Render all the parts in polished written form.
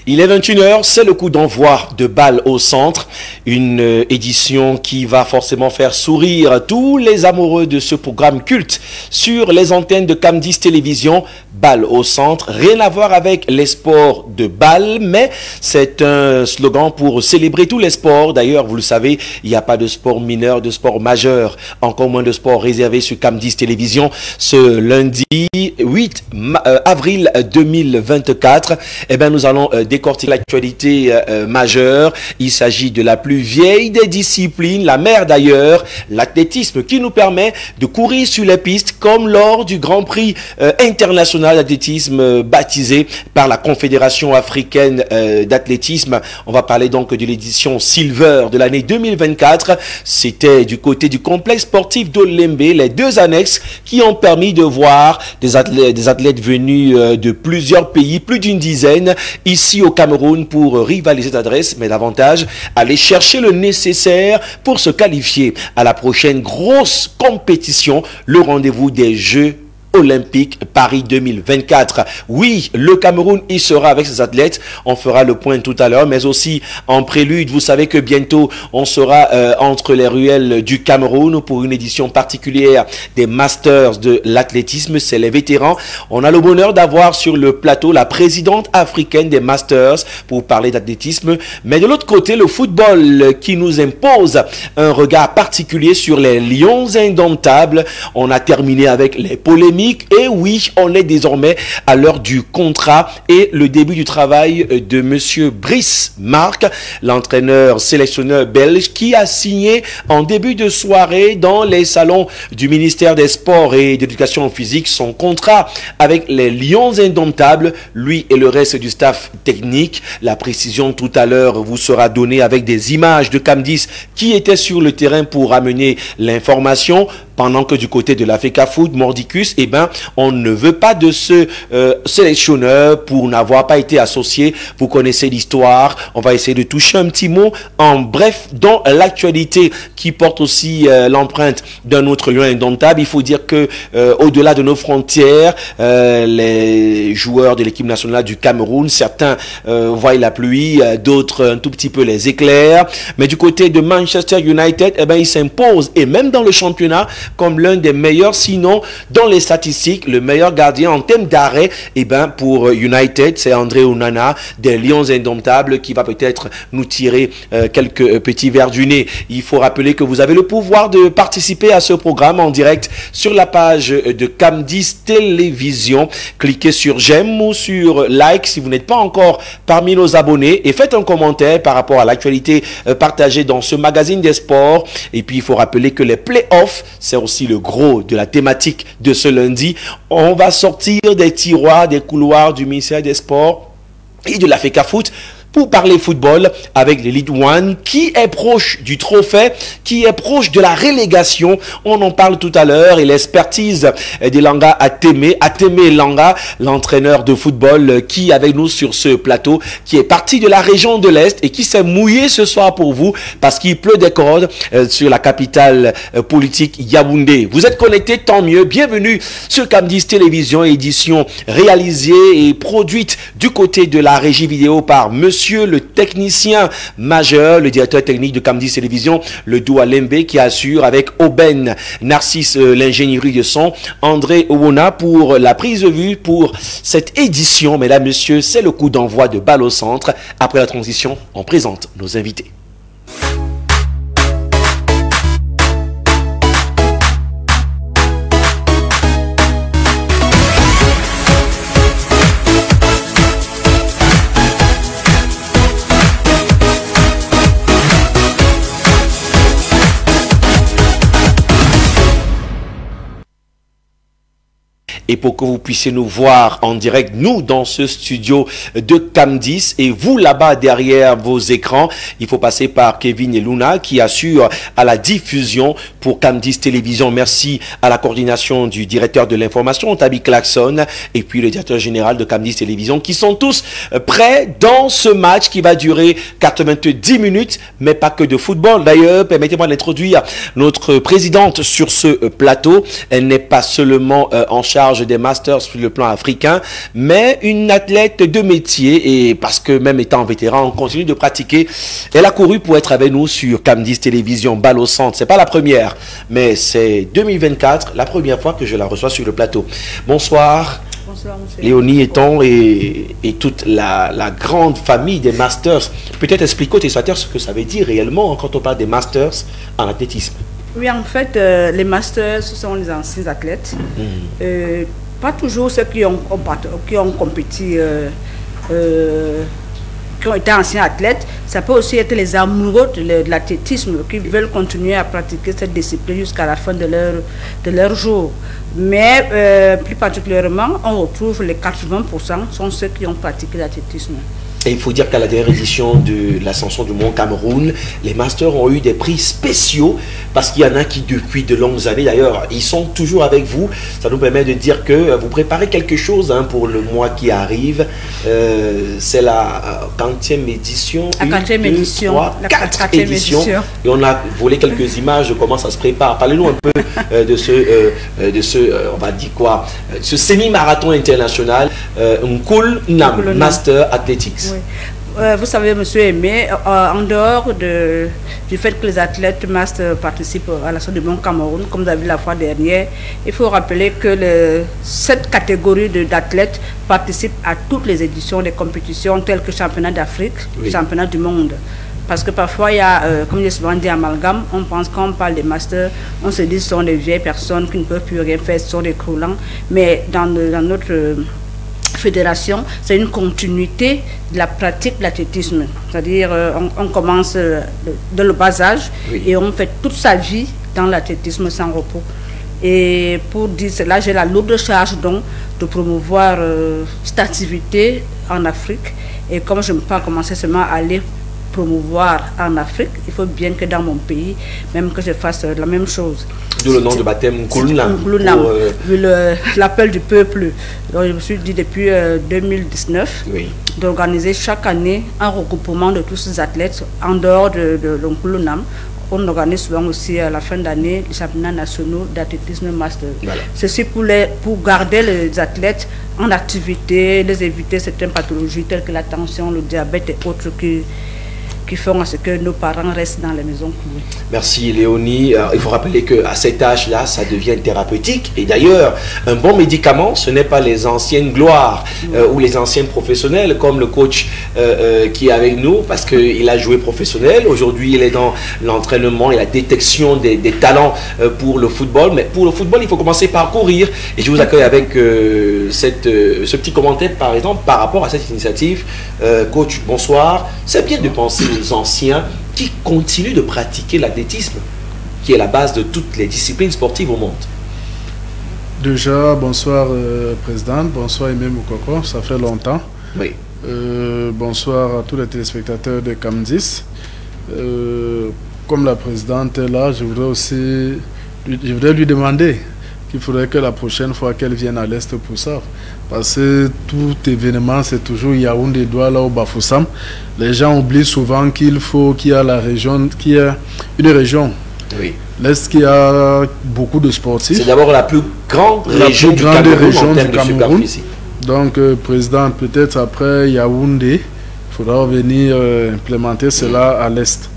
Il est 21h, c'est le coup d'envoi de Balle au centre, une édition qui va forcément faire sourire tous les amoureux de ce programme culte sur les antennes de Cam10 Télévision. Balle au centre, rien à voir avec les sports de balle, mais c'est un slogan pour célébrer tous les sports. D'ailleurs, vous le savez, il n'y a pas de sport mineur, de sport majeur, encore moins de sport réservé sur Cam10 Télévision. Ce lundi 8 avril 2024, eh bien, nous allons décortiquer l'actualité majeure. Il s'agit de la plus vieille des disciplines, la mère d'ailleurs, l'athlétisme, qui nous permet de courir sur les pistes comme lors du Grand Prix international d'athlétisme baptisé par la Confédération africaine d'athlétisme. On va parler donc de l'édition Silver de l'année 2024. C'était du côté du complexe sportif d'Olembe, les deux annexes qui ont permis de voir des athlètes venus de plusieurs pays, plus d'une dizaine, ici au Cameroun pour rivaliser d'adresse, mais davantage aller chercher le nécessaire pour se qualifier à la prochaine grosse compétition, le rendez-vous des Jeux Olympique Paris 2024. Oui, le Cameroun y sera avec ses athlètes. On fera le point tout à l'heure, mais aussi en prélude, vous savez que bientôt on sera entre les ruelles du Cameroun pour une édition particulière des Masters de l'athlétisme. C'est les vétérans. On a le bonheur d'avoir sur le plateau la présidente africaine des Masters pour parler d'athlétisme. Mais de l'autre côté, le football qui nous impose un regard particulier sur les Lions indomptables. On a terminé avec les polémiques. Et oui, on est désormais à l'heure du contrat et le début du travail de monsieur Brice Marc, l'entraîneur sélectionneur belge qui a signé en début de soirée dans les salons du ministère des Sports et d'Éducation physique son contrat avec les Lions indomptables, lui et le reste du staff technique. La précision tout à l'heure vous sera donnée avec des images de Cam10 qui étaient sur le terrain pour amener l'information. Pendant que du côté de la FECAFOOT, Mordicus, eh ben, on ne veut pas de ce sélectionneur pour n'avoir pas été associé. Vous connaissez l'histoire. On va essayer de toucher un petit mot en bref dans l'actualité qui porte aussi l'empreinte d'un autre lion indomptable. Il faut dire que au-delà de nos frontières, les joueurs de l'équipe nationale du Cameroun, certains voient la pluie, d'autres un tout petit peu les éclairs. Mais du côté de Manchester United, eh ben, il s'impose et même dans le championnat comme l'un des meilleurs, sinon dans les statistiques, le meilleur gardien en termes d'arrêt. Et ben pour United, c'est André Onana des Lions indomptables qui va peut-être nous tirer quelques petits verres du nez. Il faut rappeler que vous avez le pouvoir de participer à ce programme en direct sur la page de Cam10 Télévision. Cliquez sur j'aime ou sur like si vous n'êtes pas encore parmi nos abonnés et faites un commentaire par rapport à l'actualité partagée dans ce magazine des sports. Et puis il faut rappeler que les playoffs, c'est aussi le gros de la thématique de ce lundi. On va sortir des tiroirs, des couloirs du ministère des Sports et de la FECAFOOT pour parler football avec l'Elite One qui est proche du trophée, qui est proche de la relégation. On en parle tout à l'heure et l'expertise d'Elanga Ateme Elanga, l'entraîneur de football qui est avec nous sur ce plateau, qui est parti de la région de l'Est et qui s'est mouillé ce soir pour vous parce qu'il pleut des cordes sur la capitale politique Yaoundé. Vous êtes connectés, tant mieux. Bienvenue sur Cam10 Télévision, édition réalisée et produite du côté de la régie vidéo par monsieur le technicien majeur, le directeur technique de Cam10 Télévision, le Doua Lembe, qui assure avec Aubaine Narcisse l'ingénierie de son, André Owona pour la prise de vue pour cette édition. Mesdames, messieurs, c'est le coup d'envoi de Balle au centre. Après la transition, on présente nos invités. Et pour que vous puissiez nous voir en direct, nous dans ce studio de Cam10 et vous là-bas derrière vos écrans, il faut passer par Kevin et Luna qui assurent à la diffusion pour Cam10 Télévision. Merci à la coordination du directeur de l'information, Tabi Klaxon, et puis le directeur général de Cam10 Télévision qui sont tous prêts dans ce match qui va durer 90 minutes, mais pas que de football. D'ailleurs, permettez-moi d'introduire notre présidente sur ce plateau. Elle n'est pas seulement en charge charge des Masters sur le plan africain, mais une athlète de métier, et parce que même étant vétéran, on continue de pratiquer. Elle a couru pour être avec nous sur Cam10 Télévision, balle au centre. C'est pas la première, mais c'est 2024, la première fois que je la reçois sur le plateau. Bonsoir. Bonsoir, monsieur. Léonie Eton et toute la grande famille des Masters. Peut-être expliquer aux téléspectateurs ce que ça veut dire réellement quand on parle des Masters en athlétisme. Oui, en fait, les Masters, ce sont les anciens athlètes. Pas toujours ceux qui ont compéti, qui ont été anciens athlètes. Ça peut aussi être les amoureux de l'athlétisme qui veulent continuer à pratiquer cette discipline jusqu'à la fin de leur jour. Mais plus particulièrement, on retrouve les 80% sont ceux qui ont pratiqué l'athlétisme. Et il faut dire qu'à la dernière édition de l'Ascension du Mont Cameroun, les Masters ont eu des prix spéciaux parce qu'il y en a qui, depuis de longues années, d'ailleurs, ils sont toujours avec vous. Ça nous permet de dire que vous préparez quelque chose pour le mois qui arrive. C'est la 40e édition. La 40e édition. La 4 éditions. Et on a volé quelques images de comment ça se prépare. Parlez-nous un peu de ce, on va dire quoi, ce semi-marathon international, Nkul Nam Master Athletics. Oui. Vous savez, monsieur Aimé, en dehors du fait que les athlètes Master participent à l'Ascension du Mont Cameroun, comme vous avez vu la fois dernière, il faut rappeler que cette catégorie d'athlètes participe à toutes les éditions des compétitions telles que championnat d'Afrique, championnat du monde. Parce que parfois, il y a, comme j'ai souvent dit, amalgame, on pense quand on parle des masters, on se dit que ce sont des vieilles personnes qui ne peuvent plus rien faire, ce sont des croulants. Mais dans notre fédération, c'est une continuité de la pratique de l'athlétisme. C'est-à-dire, on commence de le bas âge et on fait toute sa vie dans l'athlétisme sans repos. Et pour dire cela, j'ai la lourde charge donc de promouvoir cette activité en Afrique. Et comme je ne peux pas commencer seulement à aller promouvoir en Afrique, il faut bien que dans mon pays, même que je fasse la même chose. D'où le nom de baptême Nkul Nam. Vu l'appel du peuple. Donc je me suis dit depuis 2019 d'organiser chaque année un regroupement de tous ces athlètes en dehors de Nkul Nam. On organise souvent aussi à la fin d'année les championnats nationaux d'athlétisme master. Voilà. Ceci pour garder les athlètes en activité, les éviter certaines pathologies telles que la tension, le diabète et autres qui font à ce que nos parents restent dans les maisons clouées. Merci Léonie. Il faut rappeler qu'à cet âge-là, ça devient thérapeutique. Et d'ailleurs, un bon médicament, ce n'est pas les anciennes gloires ou les anciens professionnels, comme le coach qui est avec nous, parce qu'il a joué professionnel. Aujourd'hui, il est dans l'entraînement et la détection des talents pour le football. Mais pour le football, il faut commencer par courir. Et je vous accueille avec ce petit commentaire, par exemple, par rapport à cette initiative. Coach, bonsoir. C'est bien de penser aux anciens qui continuent de pratiquer l'athlétisme, qui est la base de toutes les disciplines sportives au monde. Déjà, bonsoir Présidente, bonsoir Aimé Moukoko, ça fait longtemps. Oui. Bonsoir à tous les téléspectateurs de Cam10. Comme la Présidente est là, je voudrais lui demander qu'il faudrait que la prochaine fois qu'elle vienne à l'Est pour ça. Parce que tout événement, c'est toujours Yaoundé, Douala ou Bafoussam. Les gens oublient souvent qu'il y a la région, qu'il y a une région. Oui. L'Est qui a beaucoup de sportifs. C'est d'abord la plus grande région du Cameroun. Donc, Président, peut-être après Yaoundé, il faudra venir implémenter cela à l'Est.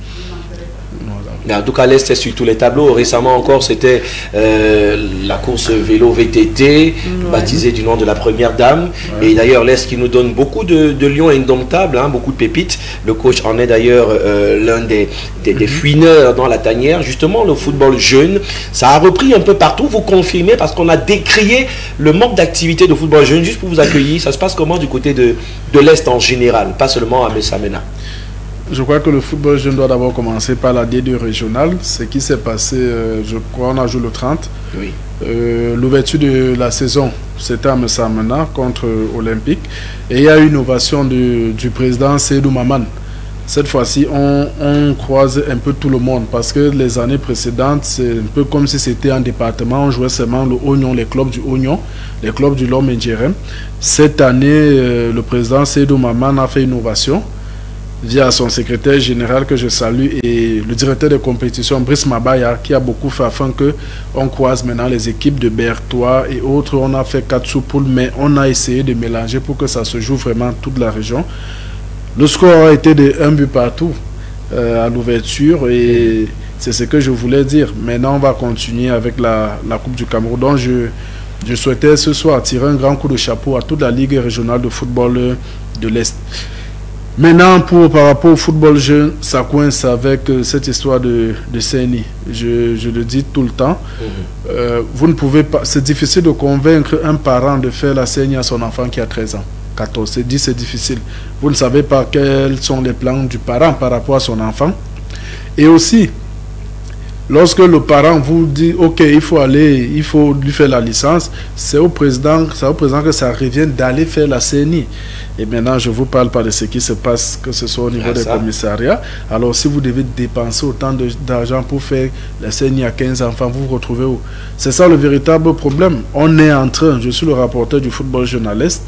Mais en tout cas, l'Est est sur tous les tableaux. Récemment encore, c'était la course vélo VTT, baptisée du nom de la première dame. Et d'ailleurs, l'Est qui nous donne beaucoup de lions indomptables, beaucoup de pépites. Le coach en est d'ailleurs l'un des fouineurs dans la tanière. Justement, le football jeune, ça a repris un peu partout. Vous confirmez, parce qu'on a décrié le manque d'activité de football jeune. Juste pour vous accueillir, ça se passe comment du côté de l'Est en général, pas seulement à Messamena? Je crois que le football jeune doit d'abord commencer par la D2 régionale. Ce qui s'est passé, je crois, on a joué le 30. Oui. L'ouverture de la saison, c'était à Messamena contre Olympique. Et il y a eu une ovation du président Seydou Maman. Cette fois-ci, on croise un peu tout le monde parce que les années précédentes, c'est un peu comme si c'était un département. On jouait seulement le Oignon, les clubs du Oignon, les clubs du Lom et Djerem. Cette année, le président Seydou Maman a fait une ovation. via son secrétaire général que je salue et le directeur de compétition Brice Mabaya qui a beaucoup fait afin qu'on croise maintenant les équipes de Berthois et autres. On a fait 4 sous-poules, mais on a essayé de mélanger pour que ça se joue vraiment toute la région. Le score a été de 1 but partout à l'ouverture et c'est ce que je voulais dire. Maintenant, on va continuer avec la Coupe du Cameroun. Donc, je souhaitais ce soir tirer un grand coup de chapeau à toute la Ligue régionale de football de l'Est. Maintenant, par rapport au football jeune, ça coince avec cette histoire de CNI. Je le dis tout le temps. Vous ne pouvez pas. C'est difficile de convaincre un parent de faire la CNI à son enfant qui a 13 ans. 14, c'est difficile. Vous ne savez pas quels sont les plans du parent par rapport à son enfant. Et aussi, lorsque le parent vous dit, ok, il faut lui faire la licence, c'est au président que ça revient d'aller faire la CNI. Et maintenant, je ne vous parle pas de ce qui se passe, que ce soit au niveau des commissariats. Alors, si vous devez dépenser autant d'argent pour faire la CNI à 15 enfants, vous vous retrouvez où? C'est ça le véritable problème. On est en train, je suis le rapporteur du football journaliste,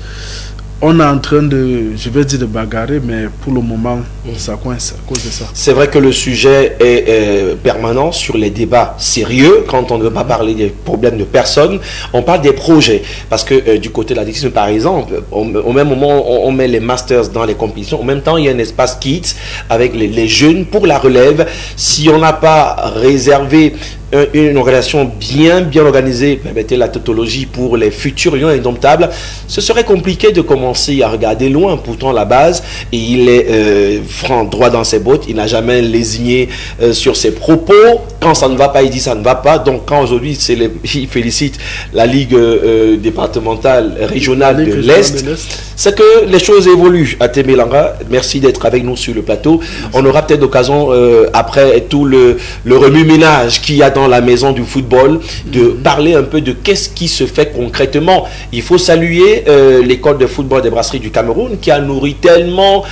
on est en train de, je vais dire de bagarrer, mais pour le moment, ça coince à cause de ça. C'est vrai que le sujet est permanent sur les débats sérieux. Quand on ne veut pas parler des problèmes de personnes, on parle des projets. Parce que du côté de l'addictisme, par exemple, au même moment, on met les masters dans les compétitions. En même temps, il y a un espace kids avec les jeunes pour la relève. Si on n'a pas réservé une organisation bien organisée, permettez la tautologie pour les futurs lions indomptables, ce serait compliqué de commencer à regarder loin. Pourtant la base, et il est franc droit dans ses bottes, il n'a jamais lésigné sur ses propos. Quand ça ne va pas, il dit ça ne va pas. Donc quand aujourd'hui il félicite la Ligue départementale régionale de l'Est, c'est que les choses évoluent. À Témélanga, merci d'être avec nous sur le plateau. On aura peut-être l'occasion, après tout le remue-ménage qu'il y a dans la maison du football, de parler un peu de qu'est-ce qui se fait concrètement. Il faut saluer l'école de football des brasseries du Cameroun qui a nourri tellement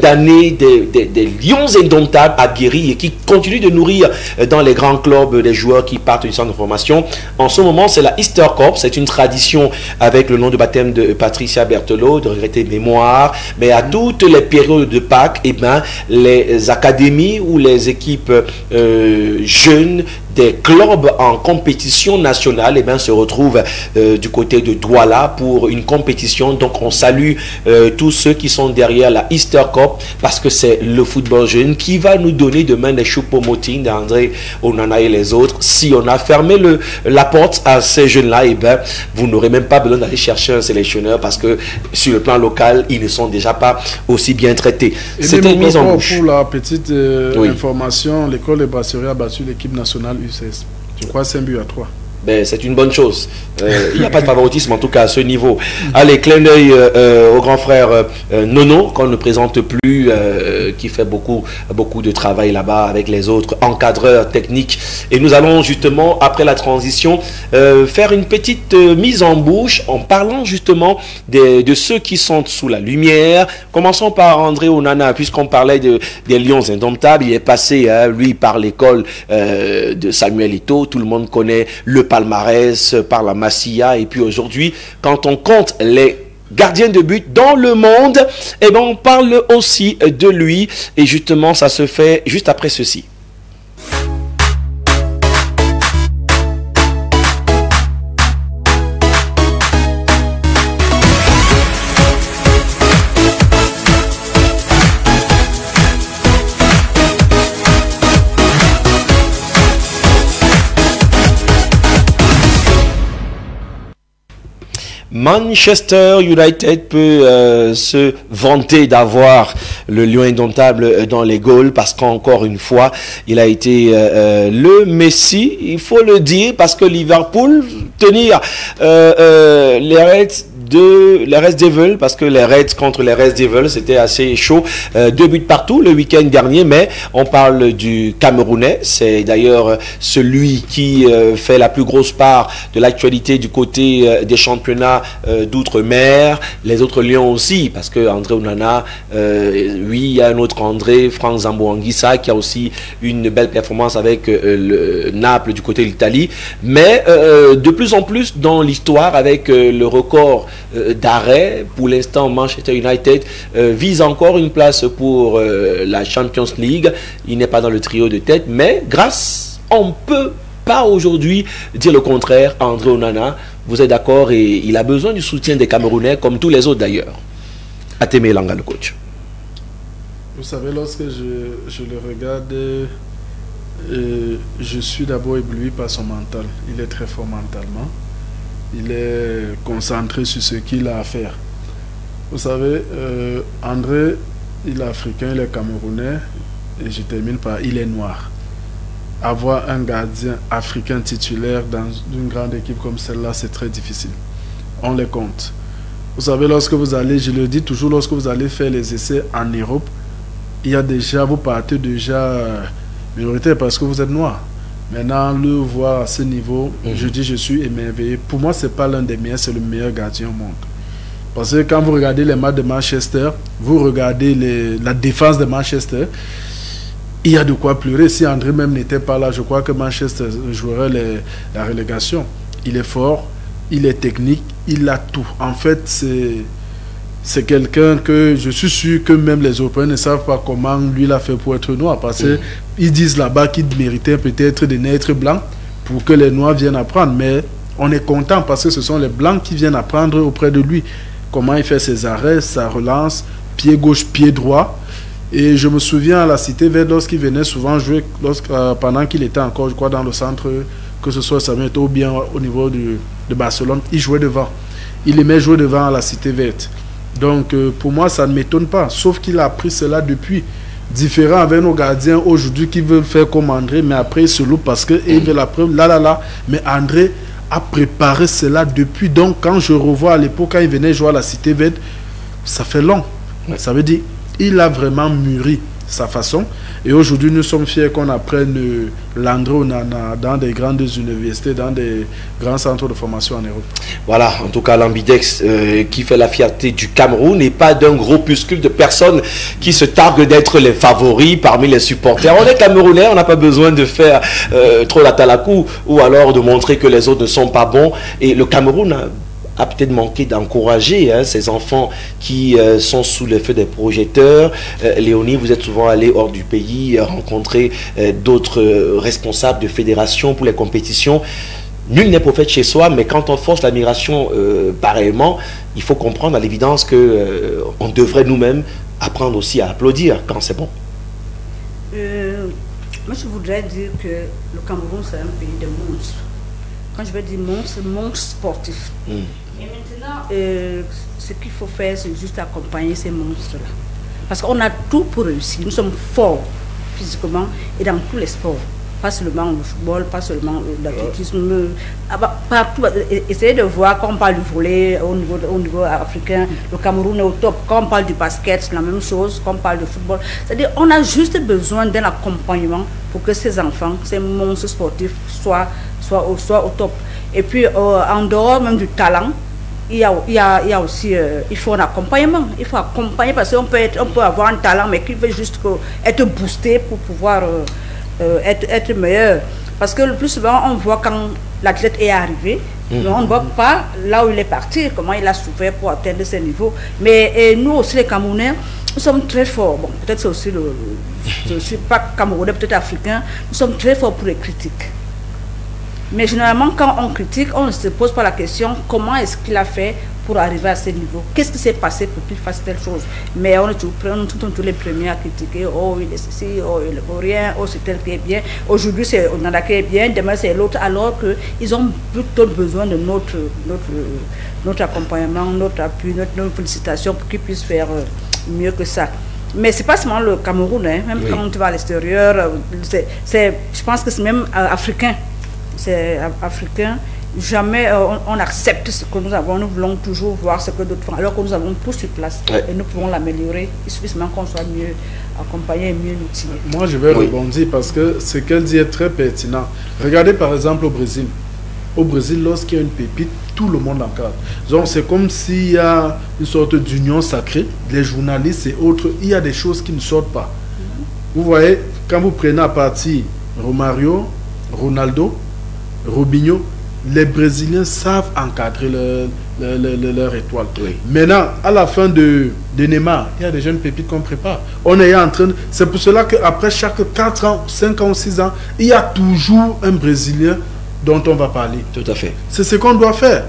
d'années des lions indomptables aguerris et qui continue de nourrir dans les grands clubs des joueurs qui partent du centre de formation. En ce moment, c'est la Easter Corps, c'est une tradition avec le nom de baptême de Patricia Berthelot, de regretter mémoire, mais à toutes les périodes de Pâques, eh ben, les académies ou les équipes jeunes des clubs en compétition nationale, eh bien, se retrouvent du côté de Douala pour une compétition. Donc on salue tous ceux qui sont derrière la Easter Cup, parce que c'est le football jeune qui va nous donner demain les choupo-motines d'André Onana et les autres. Si on a fermé la porte à ces jeunes-là, eh bien, vous n'aurez même pas besoin d'aller chercher un sélectionneur, parce que sur le plan local, ils ne sont déjà pas aussi bien traités. C'était une mise en bouche. Pour la petite information, l'école des brasseries a battu l'équipe nationale U16. Je crois 5 buts à 3. Ben, c'est une bonne chose. Il n'y a pas de favoritisme, en tout cas, à ce niveau. Allez, clin d'œil au grand frère Nono, qu'on ne présente plus, qui fait beaucoup de travail là-bas avec les autres encadreurs techniques. Et nous allons justement, après la transition, faire une petite mise en bouche en parlant justement de ceux qui sont sous la lumière. Commençons par André Onana, puisqu'on parlait des lions indomptables. Il est passé, lui, par l'école de Samuel Eto'o. Tout le monde connaît le palmarès par la Masia, et puis aujourd'hui, quand on compte les gardiens de but dans le monde, eh ben on parle aussi de lui, et justement ça se fait juste après ceci. Manchester United peut se vanter d'avoir le lion indomptable dans les goals, parce qu'encore une fois, il a été le Messi, il faut le dire, parce que Liverpool, tenir les Reds Devils, parce que les Reds contre les Reds Devils, c'était assez chaud. 2 buts partout le week-end dernier, mais on parle du Camerounais. C'est d'ailleurs celui qui fait la plus grosse part de l'actualité du côté des championnats d'outre-mer. Les autres lions aussi, parce que André Onana, oui, il y a un autre André, Franck Zambo-Anguissa, qui a aussi une belle performance avec le Naples du côté de l'Italie. Mais de plus en plus dans l'histoire, avec le record d'arrêt. Pour l'instant, Manchester United vise encore une place pour la Champions League. Il n'est pas dans le trio de tête, mais grâce, on peut pas aujourd'hui dire le contraire à André Onana. Vous êtes d'accord? Et il a besoin du soutien des Camerounais, comme tous les autres d'ailleurs. Atémé Elanga, le coach. Vous savez, lorsque je le regarde, je suis d'abord ébloui par son mental. Il est très fort mentalement. Il est concentré sur ce qu'il a à faire. Vous savez, André, il est africain, il est camerounais, et je termine par il est noir. Avoir un gardien africain titulaire dans une grande équipe comme celle-là, c'est très difficile. On les compte. Vous savez, lorsque vous allez, je le dis toujours, lorsque vous allez faire les essais en Europe, il y a déjà, vous partez déjà minoritaire parce que vous êtes noir. Maintenant, le voir à ce niveau, je dis, je suis émerveillé. Pour moi, ce n'est pas l'un des meilleurs, c'est le meilleur gardien au monde. Parce que quand vous regardez les matchs de Manchester, vous regardez la défense de Manchester, il y a de quoi pleurer. Si André même n'était pas là, je crois que Manchester jouerait la relégation. Il est fort, il est technique, il a tout. En fait, c'est quelqu'un que je suis sûr que même les Européens ne savent pas comment lui l'a fait pour être noir. Parce qu'ils disent là-bas qu'il méritait peut-être de naître blanc pour que les noirs viennent apprendre. Mais on est content parce que ce sont les blancs qui viennent apprendre auprès de lui comment il fait ses arrêts, sa relance, pied gauche, pied droit. Et je me souviens à la Cité Verte, lorsqu'il venait souvent jouer, pendant qu'il était encore, je crois, dans le centre, que ce soit Samuel ou bien au niveau de Barcelone, il jouait devant. Il aimait jouer devant à la Cité Verte. Donc, pour moi, ça ne m'étonne pas. Sauf qu'il a appris cela depuis. Différent avec nos gardiens aujourd'hui qui veulent faire comme André, mais après, il se loupe parce qu'il veut la preuve. Là. Mais André a préparé cela depuis. Donc, quand je revois à l'époque, quand il venait jouer à la Cité Verte, ça fait long. Ça veut dire il a vraiment mûri sa façon. Et aujourd'hui, nous sommes fiers qu'on apprenne l'André Onana dans des grandes universités, dans des grands centres de formation en Europe. Voilà, en tout cas, l'Ambidex qui fait la fierté du Cameroun et pas d'un groupuscule de personnes qui se targuent d'être les favoris parmi les supporters. On est Camerounais, on n'a pas besoin de faire trop la talakou ou alors de montrer que les autres ne sont pas bons. Et le Cameroun a peut-être manqué d'encourager ces enfants qui sont sous le feu des projecteurs. Léonie, vous êtes souvent allé hors du pays rencontrer d'autres responsables de fédérations pour les compétitions. Nul n'est prophète chez soi, mais quand on force l'admiration pareillement, il faut comprendre à l'évidence qu'on devrait nous-mêmes apprendre aussi à applaudir quand c'est bon. Moi, je voudrais dire que le Cameroun, c'est un pays de monstres. Quand je veux dire monstres sportifs. Et maintenant, ce qu'il faut faire, c'est juste accompagner ces monstres-là. Parce qu'on a tout pour réussir. Nous sommes forts physiquement et dans tous les sports. Pas seulement le football, pas seulement l'athlétisme. Partout. Essayez de voir, quand on parle du volley au niveau africain, le Cameroun est au top. Quand on parle du basket, c'est la même chose. Quand on parle de football, c'est-à-dire qu'on a juste besoin d'un accompagnement pour que ces enfants, ces monstres sportifs soient au top. Et puis, en dehors même du talent, il y a aussi, il faut un accompagnement. Il faut accompagner parce qu'on peut avoir un talent, mais qui veut juste être boosté pour pouvoir être meilleur. Parce que le plus souvent, on voit quand l'athlète est arrivé, mais on ne voit pas là où il est parti, comment il a souffert pour atteindre ces niveaux. Mais nous aussi, les Camerounais, nous sommes très forts. Bon, peut-être c'est aussi pas Camerounais, peut-être africain. Nous sommes très forts pour les critiques. Mais généralement, quand on critique, on ne se pose pas la question comment est-ce qu'il a fait pour arriver à ce niveau. Qu'est-ce qui s'est passé pour qu'il fasse telle chose? Mais on est tous les premiers à critiquer. Oh, il est ceci, oh, il est rien, oh, c'est tel qui est bien. Aujourd'hui, c'est Onana qui est bien, demain, c'est l'autre. Alors qu'ils ont plutôt besoin de notre accompagnement, notre appui, notre félicitation pour qu'ils puissent faire mieux que ça. Mais ce n'est pas seulement le Cameroun, hein. Même quand tu vas à l'extérieur, je pense que c'est même africain. C'est africain. Jamais on accepte ce que nous avons. Nous voulons toujours voir ce que d'autres font, alors que nous avons tout sur place. Et nous pouvons l'améliorer. Il suffit seulement qu'on soit mieux accompagné et mieux outillé. Moi, je vais rebondir parce que ce qu'elle dit est très pertinent. Regardez par exemple au Brésil. Au Brésil, lorsqu'il y a une pépite, tout le monde encadre. Donc, c'est comme s'il y a une sorte d'union sacrée. Les journalistes et autres, il y a des choses qui ne sortent pas. Vous voyez, quand vous prenez à partir Romario, Ronaldo, Robinho, les Brésiliens savent encadrer leur étoile. Oui. Maintenant, à la fin de Neymar, il y a des jeunes pépites qu'on prépare. On est en train de... C'est pour cela qu'après chaque 4 ans, 5 ans, 6 ans, il y a toujours un Brésilien dont on va parler. Tout à fait. C'est ce qu'on doit faire.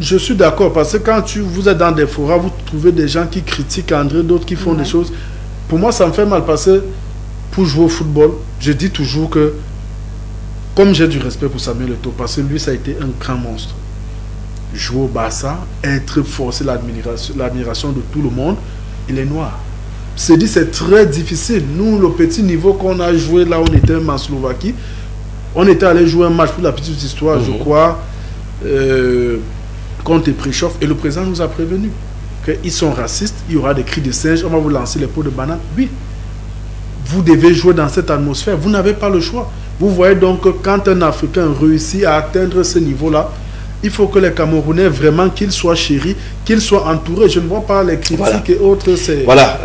Je suis d'accord, parce que quand vous êtes dans des forums, vous trouvez des gens qui critiquent André, d'autres qui font des choses. Pour moi, ça me fait mal, parce que pour jouer au football, je dis toujours que, comme j'ai du respect pour Samuel Eto'o, parce que lui, ça a été un grand monstre. Jouer au Barça, être forcé l'admiration de tout le monde, il est noir. C'est dit, c'est très difficile. Nous, le petit niveau qu'on a joué là, on était en Slovaquie, on était allé jouer un match pour la petite histoire, je crois, contre Prechov, et le président nous a prévenu qu'ils sont racistes, il y aura des cris de singe, on va vous lancer les pots de banane. Oui, vous devez jouer dans cette atmosphère, vous n'avez pas le choix. Vous voyez donc que quand un Africain réussit à atteindre ce niveau-là, il faut que les Camerounais, vraiment, qu'ils soient chéris, qu'ils soient entourés. Je ne vois pas les critiques et autres. Voilà,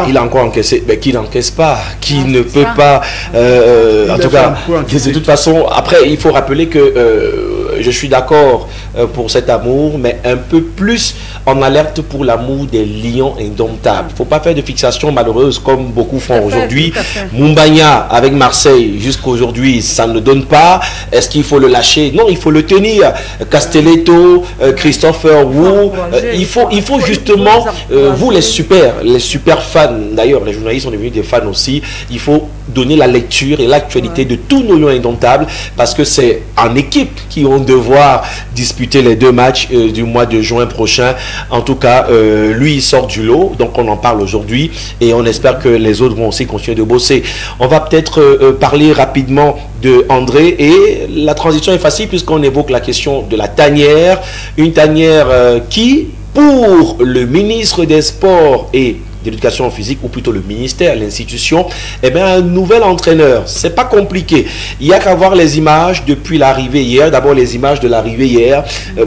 il a encore encaissé, mais qui n'encaisse pas, qui ne peut pas... en tout cas, de toute façon, après, il faut rappeler que je suis d'accord pour cet amour, mais un peu plus en alerte pour l'amour des lions indomptables. Il ne faut pas faire de fixation malheureuse comme beaucoup font aujourd'hui. Mumbagna avec Marseille, jusqu'à aujourd'hui, ça ne donne pas. Est-ce qu'il faut le lâcher? Non, il faut le tenir. Castelletto, Christopher Wu, il faut justement, vous les super fans, d'ailleurs les journalistes sont devenus des fans aussi, il faut donner la lecture et l'actualité de tous nos lions indomptables, parce que c'est en équipe qui vont devoir disputer les 2 matchs du mois de juin prochain. En tout cas, lui il sort du lot, donc on en parle aujourd'hui et on espère que les autres vont aussi continuer de bosser. On va peut-être parler rapidement de André, et la transition est facile puisqu'on évoque la question de la tanière, une tanière qui, pour le ministre des Sports et de l'éducation physique, ou plutôt le ministère, l'institution, eh bien, un nouvel entraîneur. C'est pas compliqué. Il y a qu'à voir les images depuis l'arrivée hier. D'abord, les images de l'arrivée hier.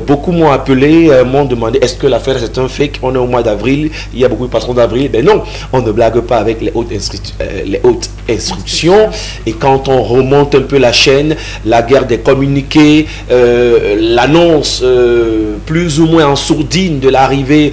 Beaucoup m'ont appelé, m'ont demandé, est-ce que l'affaire c'est un fake? On est au mois d'avril, il y a beaucoup de patrons d'avril. Ben non, on ne blague pas avec les hautes instructions. Et quand on remonte un peu la chaîne, la guerre des communiqués, l'annonce plus ou moins en sourdine de l'arrivée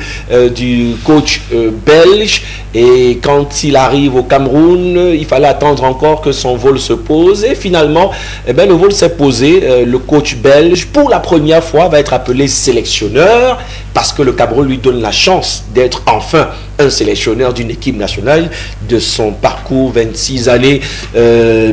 du coach belge. Et quand il arrive au Cameroun, il fallait attendre encore que son vol se pose. Et finalement, eh bien, le vol s'est posé. Le coach belge, pour la première fois, va être appelé sélectionneur, parce que le Cameroun lui donne la chance d'être enfin un sélectionneur d'une équipe nationale. De son parcours, 26 années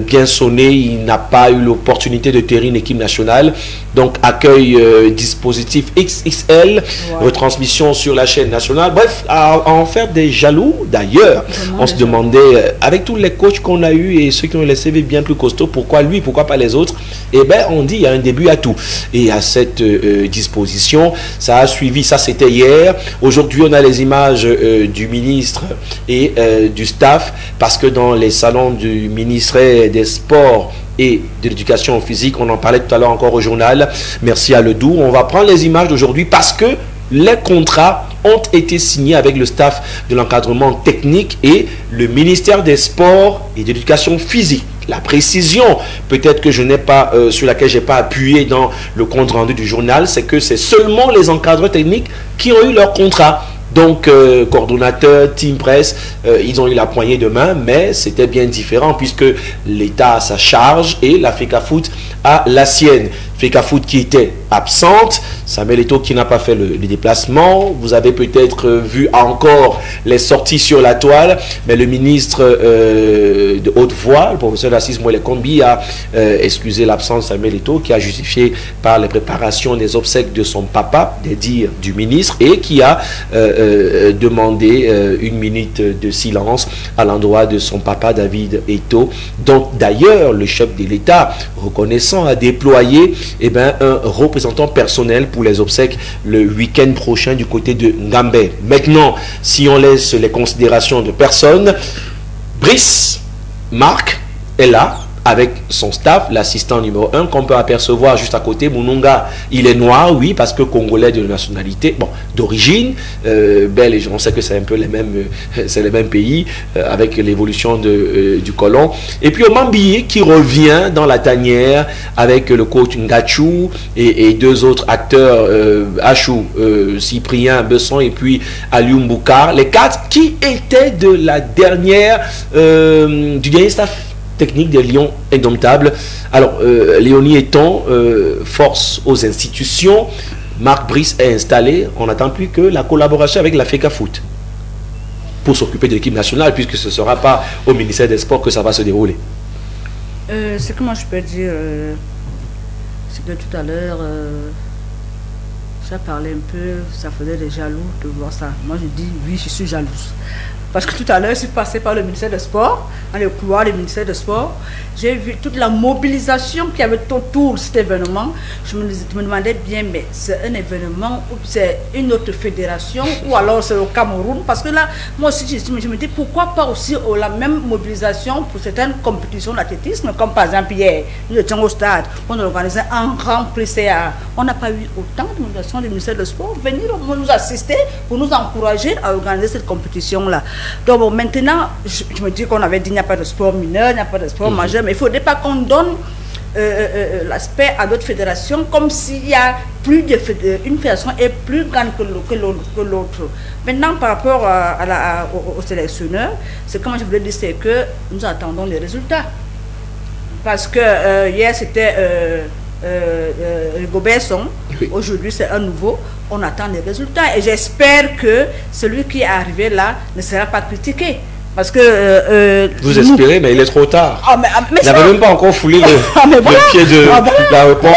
bien sonné, il n'a pas eu l'opportunité de terrer une équipe nationale. Donc accueil dispositif XXL, retransmission sur la chaîne nationale. Bref, à en faire des jaloux. D'ailleurs, on se demandait, avec tous les coachs qu'on a eu et ceux qui ont eu les CV bien plus costauds, pourquoi lui, pourquoi pas les autres? Eh bien, on dit il y a un début à tout. Et à cette disposition, ça a suivi, ça c'était hier. Aujourd'hui, on a les images du ministre et du staff, parce que dans les salons du ministère des Sports et de l'éducation physique, on en parlait tout à l'heure encore au journal, merci à Ledoux, on va prendre les images d'aujourd'hui parce que les contrats ont été signés avec le staff de l'encadrement technique et le ministère des Sports et de l'éducation physique. La précision, peut-être que je n'ai pas, sur laquelle je n'ai pas appuyé dans le compte rendu du journal, c'est que c'est seulement les encadreurs techniques qui ont eu leur contrat. Donc, coordonnateur, team presse, ils ont eu la poignée de main, mais c'était bien différent puisque l'État a sa charge et la FECAFOOT a la sienne. FECAFOOT qui était absente, Samuel Eto'o qui n'a pas fait le déplacement. Vous avez peut-être vu encore les sorties sur la toile, mais le ministre de haute voix, le professeur Assis Moele-Kombi, a excusé l'absence de Samuel Eto'o, qui a justifié par les préparations des obsèques de son papa, des dires du ministre, et qui a demandé une minute de silence à l'endroit de son papa David Eto'o. Donc d'ailleurs, le chef de l'État, reconnaissant, a déployé un représentant personnel pour les obsèques le week-end prochain du côté de Ngambé. Maintenant, si on laisse les considérations de personne, Brice Marc est là, avec son staff, l'assistant numéro 1 qu'on peut apercevoir juste à côté. Mununga, il est noir, oui, parce que congolais de nationalité, bon, d'origine, belge, on sait que c'est un peu les mêmes pays, avec l'évolution du colon. Et puis Omambi qui revient dans la tanière avec le coach Ngachou et deux autres acteurs, Achou, Cyprien Besson et puis Aliou Mboukar, les 4 qui étaient de la dernière, du dernier staff technique des Lions Indomptables. Alors, Léonie Eton, force aux institutions, Marc Brice est installé, on n'attend plus que la collaboration avec la FECA Foot pour s'occuper de l'équipe nationale, puisque ce ne sera pas au ministère des Sports que ça va se dérouler. Ce que moi je peux dire, c'est que tout à l'heure, ça parlait un peu, ça faisait des jaloux de voir ça. Moi je dis oui, je suis jalouse. Parce que tout à l'heure, je suis passé par le ministère des Sports, dans le couloir du ministère des Sports. J'ai vu toute la mobilisation qu'il y avait autour de cet événement. Je me demandais bien, mais c'est un événement ou c'est une autre fédération ou alors c'est au Cameroun? Parce que là, moi aussi, je me dis, pourquoi pas aussi la même mobilisation pour certaines compétitions d'athlétisme, comme par exemple hier, nous étions au stade, on organisait un grand prix CA. On n'a pas eu autant de mobilisation du ministère des Sports venir nous assister pour nous encourager à organiser cette compétition-là. Donc bon, maintenant, je me dis qu'on avait dit qu'il n'y a pas de sport mineur, il n'y a pas de sport majeur, mais il ne faudrait pas qu'on donne l'aspect à d'autres fédérations comme s'il y a plus de une fédération est plus grande que l'autre. Maintenant, par rapport aux sélectionneurs, c'est comme je voulais dire, c'est que nous attendons les résultats. Parce que hier c'était Gobesson, oui. Aujourd'hui c'est un nouveau. On attend les résultats et j'espère que celui qui est arrivé là ne sera pas critiqué. Parce que... vous espérez, mais il est trop tard. Il n'avait même pas encore foulé le pied de la réponse.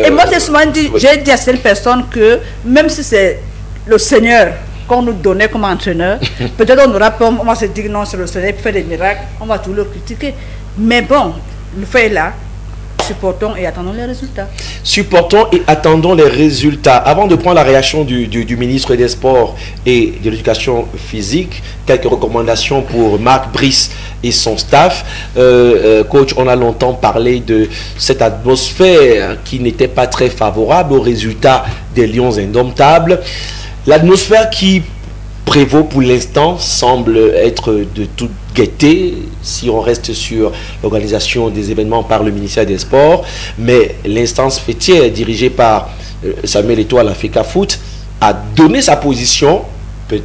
Et moi, j'ai souvent dit, j'ai dit à cette personne que même si c'est le Seigneur qu'on nous donnait comme entraîneur, peut-être on aura peur, on va se dire non, c'est le Seigneur qui fait des miracles, on va tout le critiquer. Mais bon, le fait est là. Supportons et attendons les résultats. Supportons et attendons les résultats. Avant de prendre la réaction du ministre des Sports et de l'Éducation physique, quelques recommandations pour Marc Brice et son staff. Coach, on a longtemps parlé de cette atmosphère qui n'était pas très favorable aux résultats des Lions Indomptables. L'atmosphère qui prévaut pour l'instant semble être de toute gaieté si on reste sur l'organisation des événements par le ministère des Sports, mais l'instance fêtière dirigée par Samuel Eto'o à la FECA Foot a donné sa position.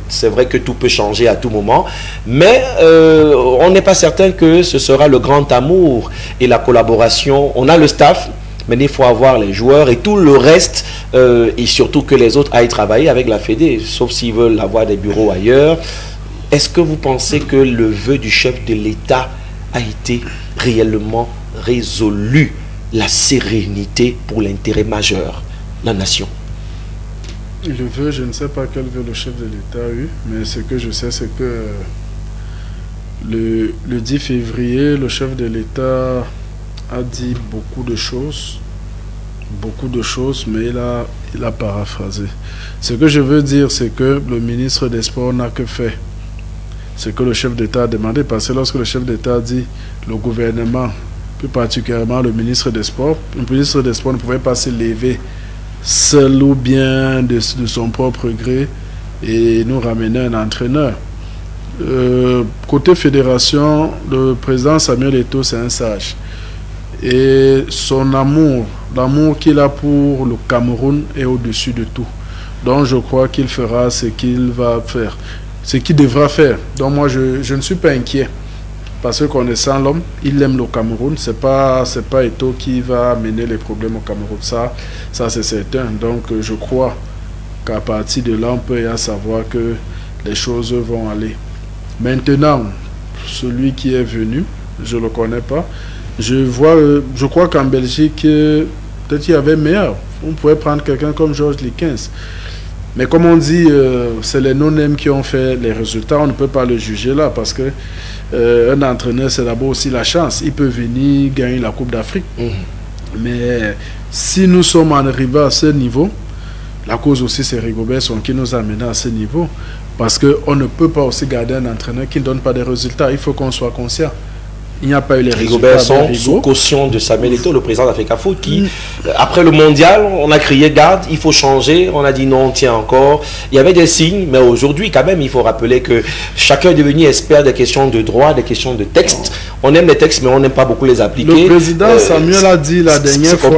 C'est vrai que tout peut changer à tout moment, mais on n'est pas certain que ce sera le grand amour et la collaboration. On a le staff, mais il faut avoir les joueurs et tout le reste, et surtout que les autres aillent travailler avec la Fédé, sauf s'ils veulent avoir des bureaux ailleurs. Est-ce que vous pensez que le vœu du chef de l'État a été réellement résolu, la sérénité pour l'intérêt majeur, la nation? Le vœu, je ne sais pas quel vœu le chef de l'État a eu, mais ce que je sais, c'est que le 10 février, le chef de l'État a dit beaucoup de choses, mais il a paraphrasé. Ce que je veux dire, c'est que le ministre des Sports n'a que fait ce que le chef d'État a demandé, parce que lorsque le chef d'État dit le gouvernement, plus particulièrement le ministre des Sports ne pouvait pas se lever seul ou bien de son propre gré et nous ramener un entraîneur. Côté fédération, le président Samuel Eto'o, c'est un sage. Et son amour, l'amour qu'il a pour le Cameroun est au-dessus de tout. Donc je crois qu'il fera ce qu'il va faire, ce qu'il devra faire. Donc moi je ne suis pas inquiet. Parce que connaissant l'homme, il aime le Cameroun. C'est pas Eto'o qui va amener les problèmes au Cameroun. Ça c'est certain. Donc je crois qu'à partir de là, on peut y savoir que les choses vont aller. Maintenant, celui qui est venu, je ne le connais pas. Je crois qu'en Belgique, peut-être il y avait meilleur. On pouvait prendre quelqu'un comme Georges Likens. Mais comme on dit, c'est les non-name qui ont fait les résultats. On ne peut pas le juger là parce que un entraîneur, c'est d'abord aussi la chance. Il peut venir gagner la Coupe d'Afrique. Mais si nous sommes arrivés à ce niveau, la cause aussi, c'est Rigobert qui nous a amenés à ce niveau. Parce qu'on ne peut pas aussi garder un entraîneur qui ne donne pas de résultats. Il faut qu'on soit conscient. Il n'y a pas eu les Rigobert résultats. Song, sous caution de Samuel Eto'o, le président d'Africa Foot, qui, après le mondial, on a crié garde, il faut changer. On a dit non, on tient encore. Il y avait des signes, mais aujourd'hui, quand même, il faut rappeler que chacun est devenu expert des questions de droit, des questions de texte. On aime les textes, mais on n'aime pas beaucoup les appliquer. Le président Samuel a dit la dernière fois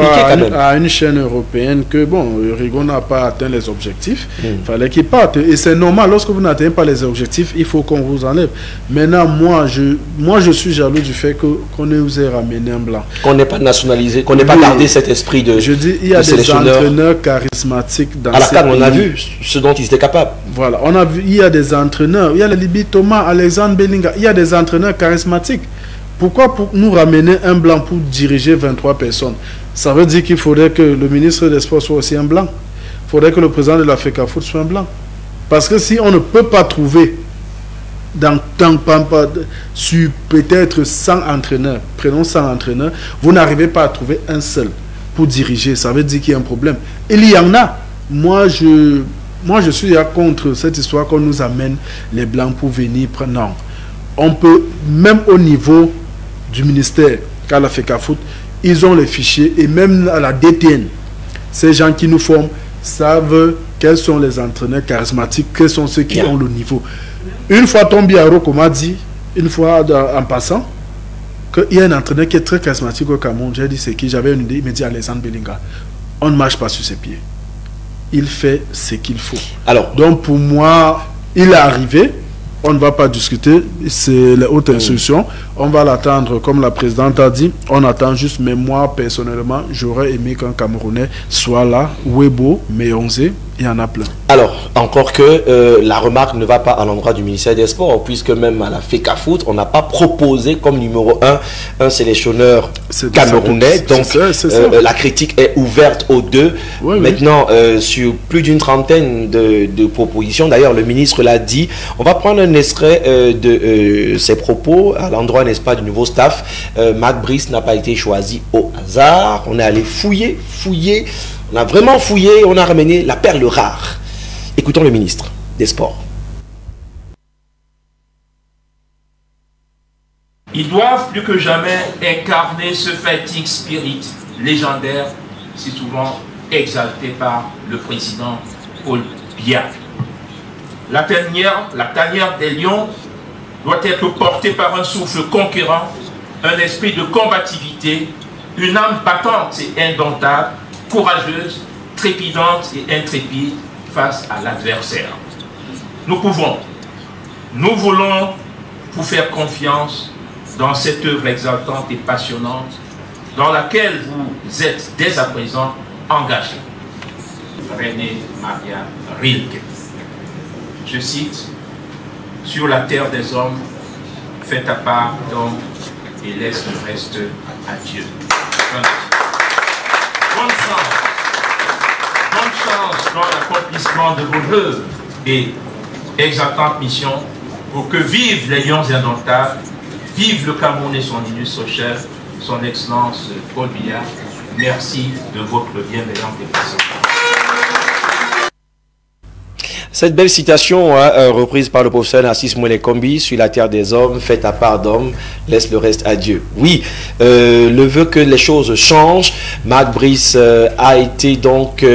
à une chaîne européenne que bon, Rigo n'a pas atteint les objectifs. Il fallait qu'il parte. Et c'est normal, lorsque vous n'atteignez pas les objectifs, il faut qu'on vous enlève. Maintenant, moi, je suis jaloux du fait qu'on nous ait ramené un blanc. Qu'on n'ait pas nationalisé, qu'on n'ait pas gardé cet esprit de. Je dis, il y a des entraîneurs charismatiques dans à la CAN, on a vu ce dont ils étaient capables. Voilà, on a vu, il y a des entraîneurs, il y a le Libye Thomas, Alexandre Bellinga, il y a des entraîneurs charismatiques. Pourquoi pour nous ramener un blanc pour diriger 23 personnes? Ça veut dire qu'il faudrait que le ministre des Sports soit aussi un blanc. Il faudrait que le président de l'Africa Foot soit un blanc. Parce que si on ne peut pas trouver sur peut-être 100 entraîneurs, prenons 100 entraîneurs, vous n'arrivez pas à trouver un seul pour diriger. Ça veut dire qu'il y a un problème. Il y en a. Moi, je suis contre cette histoire qu'on nous amène les blancs pour venir prendre. Non. On peut, même au niveau du ministère, qu'à l'Africa Foot, ils ont les fichiers et même à la DTN, ces gens qui nous forment savent quels sont les entraîneurs charismatiques, quels sont ceux qui ont le niveau. Une fois Tombi Aroko m'a dit, une fois en passant, qu'il y a un entraîneur qui est très charismatique au Cameroun. J'ai dit c'est qui? J'avais une idée, il m'a dit Alexandre Bellinga. On ne marche pas sur ses pieds. Il fait ce qu'il faut. Alors, donc pour moi, il est arrivé. On ne va pas discuter, c'est les hautes instructions. On va l'attendre, comme la présidente a dit. On attend juste, mais moi, personnellement, j'aurais aimé qu'un Camerounais soit là. Webo, Meonze, il y en a plein. Alors, encore que la remarque ne va pas à l'endroit du ministère des Sports, puisque même à la FECA Foot, on n'a pas proposé comme numéro un sélectionneur camerounais. Donc, la critique est ouverte aux deux. Oui, maintenant, sur plus d'une trentaine de propositions, d'ailleurs, le ministre l'a dit, on va prendre un extrait de ses propos à l'endroit, n'est-ce pas, du nouveau staff. Mac Brice n'a pas été choisi au hasard. On est allé fouiller. On a vraiment fouillé, on a ramené la perle rare. Écoutons le ministre des Sports. Ils doivent plus que jamais incarner ce fighting spirit légendaire, si souvent exalté par le président Paul Biya. La tanière des lions doit être portée par un souffle conquérant, un esprit de combativité, une âme battante et indomptable, courageuse, trépidante et intrépide face à l'adversaire. Nous voulons vous faire confiance dans cette œuvre exaltante et passionnante dans laquelle vous êtes dès à présent engagés. René Maria Rilke. Je cite, « Sur la terre des hommes, fais ta part d'homme et laisse le reste à Dieu. » Bonne chance dans l'accomplissement de vos œuvres et exaltantes missions pour que vivent les lions indomptables, vive le Cameroun et son illustre chef, son Excellence Paul Biya. Merci de votre bienveillante déplacement. Cette belle citation reprise par le professeur Narcisse Mwele-Kombi sur la terre des hommes, fais ta part d'homme, laisse le reste à Dieu. Oui, le vœu que les choses changent. Mac Brice a été donc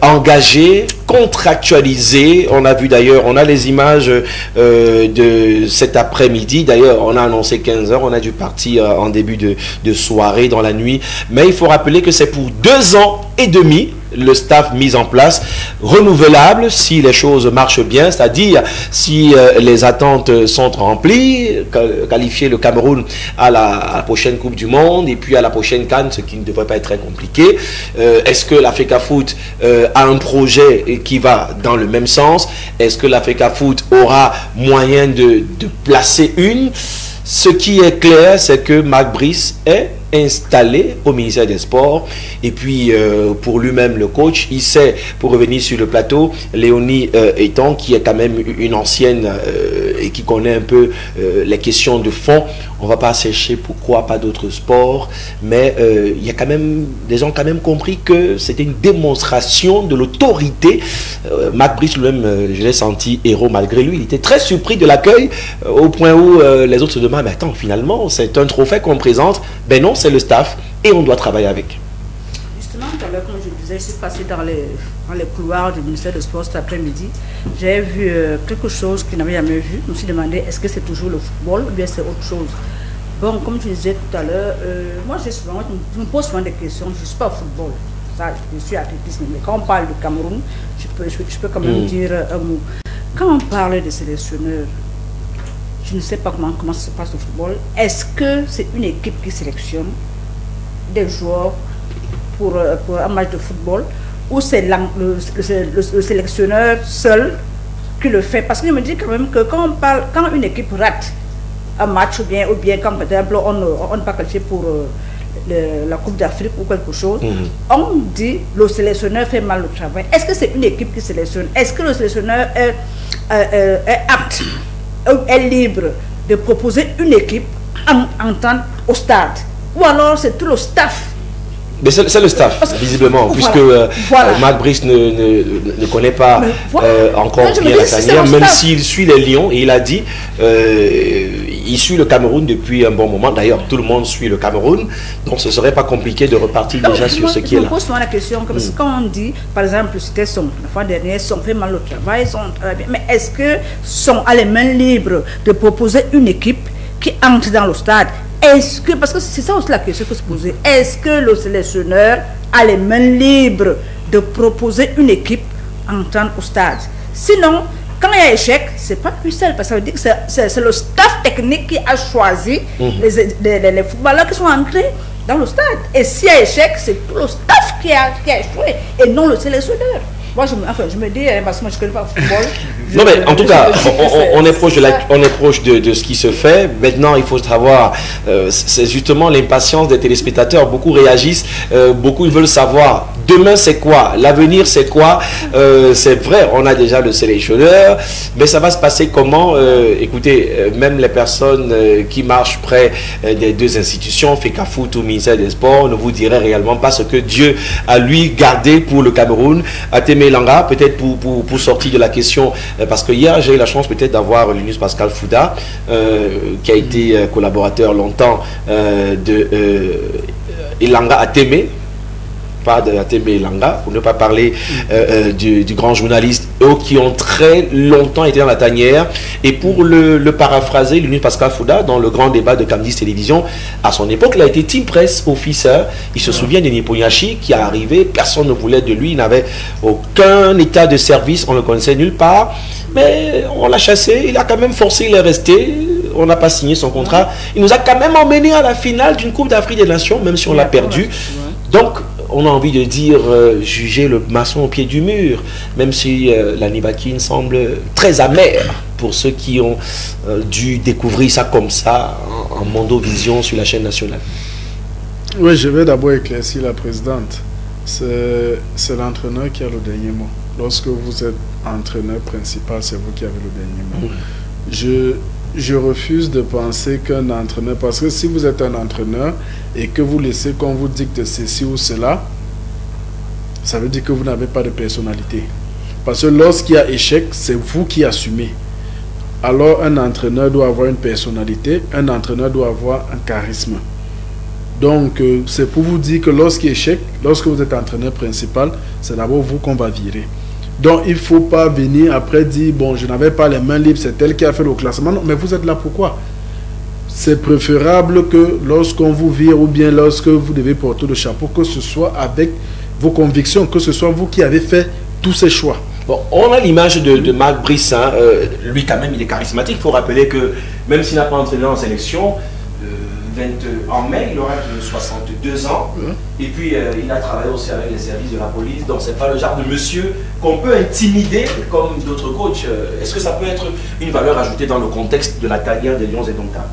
engagé, contractualisé. On a vu d'ailleurs, on a les images de cet après-midi. D'ailleurs, on a annoncé 15 h, on a dû partir en début de soirée, dans la nuit. Mais il faut rappeler que c'est pour 2 ans et demi le staff mis en place, renouvelable si les choses marchent bien, c'est-à-dire si les attentes sont remplies, qualifier le Cameroun à la prochaine Coupe du Monde et puis à la prochaine CAN, ce qui ne devrait pas être très compliqué. Est-ce que l'Africa Foot a un projet qui va dans le même sens? Est-ce que l'Africa Foot aura moyen de placer une? Ce qui est clair, c'est que Mac Brice est installé au ministère des Sports. Et puis, pour lui-même, le coach, il sait, pour revenir sur le plateau, Léonie Etan, qui est quand même une ancienne et qui connaît un peu les questions de fond. On ne va pas sécher pourquoi pas d'autres sports, mais il y a quand même, des gens ont quand même compris que c'était une démonstration de l'autorité. Matt Brice lui-même, je l'ai senti héros malgré lui. Il était très surpris de l'accueil au point où les autres se demandent, mais attends, finalement, c'est un trophée qu'on présente. Ben non, c'est le staff et on doit travailler avec. Justement, tout à l'heure, comme je disais, je suis passé dans les couloirs du ministère des Sports cet après-midi. J'ai vu quelque chose que je n'avais jamais vu. Je me suis demandé, est-ce que c'est toujours le football ou bien c'est autre chose? Bon, comme tu disais tout à l'heure, moi je me pose souvent des questions. Je ne suis pas au football, ça, je suis athlétisme. Mais quand on parle du Cameroun, je peux quand même dire un mot. Quand on parle de sélectionneurs, je ne sais pas comment ça se passe au football. Est-ce que c'est une équipe qui sélectionne des joueurs pour un match de football ou c'est le sélectionneur seul qui le fait? Parce que je me dis quand même que quand une équipe rate un match ou bien quand par exemple on n'est pas qualifié pour la Coupe d'Afrique ou quelque chose, on dit le sélectionneur fait mal le travail. Est-ce que c'est une équipe qui sélectionne? Est-ce que le sélectionneur est apte, est libre de proposer une équipe en temps au stade? Ou alors c'est tout le staff? Mais c'est le staff, visiblement, puisque Marc Brice ne connaît pas encore bien la carrière, même s'il suit les Lions, et il a dit, il suit le Cameroun depuis un bon moment. D'ailleurs, tout le monde suit le Cameroun, donc ce ne serait pas compliqué de repartir déjà sur ce qui est là. Je me pose souvent la question, comme quand on dit, par exemple, c'était Son, la fois dernière, Son fait mal au travail, mais est-ce que Son a les mains libres de proposer une équipe qui entre dans le stade? Est-ce que, parce que c'est ça aussi la question qu'il faut se poser, est-ce que le sélectionneur a les mains libres de proposer une équipe entrant au stade? Sinon, quand il y a échec, c'est pas lui seul, parce que ça veut dire que c'est le staff technique qui a choisi les footballeurs qui sont entrés dans le stade. Et s'il y a échec, c'est tout le staff qui a échoué et non le sélectionneur. Moi, je me dis, parce que moi je ne connais pas le football. Non, mais en tout cas, on est proche de ce qui se fait. Maintenant, il faut savoir, c'est justement l'impatience des téléspectateurs. Beaucoup réagissent, beaucoup ils veulent savoir demain c'est quoi, l'avenir c'est quoi. C'est vrai, on a déjà le sélectionneur, mais ça va se passer comment? Écoutez, même les personnes qui marchent près des deux institutions, FECAFOOT ou ministère des Sports, ne vous diraient réellement pas ce que Dieu a lui gardé pour le Cameroun. Atémé Langa, peut-être pour sortir de la question, parce que hier j'ai eu la chance peut-être d'avoir Linus Pascal Fouda, qui a été collaborateur longtemps de Elanga Atémé, pas de Atémé Elanga, pour ne pas parler du grand journaliste, eux qui ont très longtemps été dans la tanière. Et pour le paraphraser, Linus Pascal Fouda, dans le grand débat de Camdis Télévision, à son époque, il a été team press officer. Il se souvient de Niponyashi qui est arrivé, personne ne voulait de lui, il n'avait aucun état de service, on ne le connaissait nulle part, mais on l'a chassé, il a quand même forcé, il est resté, on n'a pas signé son contrat. Il nous a quand même emmené à la finale d'une Coupe d'Afrique des Nations, même si on l'a perdu. Donc, on a envie de dire, juger le maçon au pied du mur, même si la Nibakine semble très amère pour ceux qui ont dû découvrir ça comme ça, en Mondovision sur la chaîne nationale. Oui, je vais d'abord éclaircir la présidente. C'est l'entraîneur qui a le dernier mot. Lorsque vous êtes entraîneur principal, c'est vous qui avez le dernier mot. Je refuse de penser qu'un entraîneur, parce que si vous êtes un entraîneur et que vous laissez qu'on vous dicte ceci ou cela, ça veut dire que vous n'avez pas de personnalité. Parce que lorsqu'il y a échec, c'est vous qui assumez. Alors un entraîneur doit avoir une personnalité, un entraîneur doit avoir un charisme. Donc c'est pour vous dire que lorsqu'il y a échec, lorsque vous êtes entraîneur principal, c'est d'abord vous qu'on va virer. Donc il ne faut pas venir après dire, bon, je n'avais pas les mains libres, c'est elle qui a fait le classement. Non, mais vous êtes là pourquoi? C'est préférable que lorsqu'on vous vire ou bien lorsque vous devez porter le chapeau, que ce soit avec vos convictions, que ce soit vous qui avez fait tous ces choix. Bon, on a l'image de Marc Brice, hein. Lui quand même il est charismatique. Il faut rappeler que même s'il n'a pas entraîné en sélection, en mai il aura 62 ans, et puis il a travaillé aussi avec les services de la police, donc c'est pas le genre de monsieur qu'on peut intimider comme d'autres coachs. Est-ce que ça peut être une valeur ajoutée dans le contexte de la carrière des Lions et Indomptables?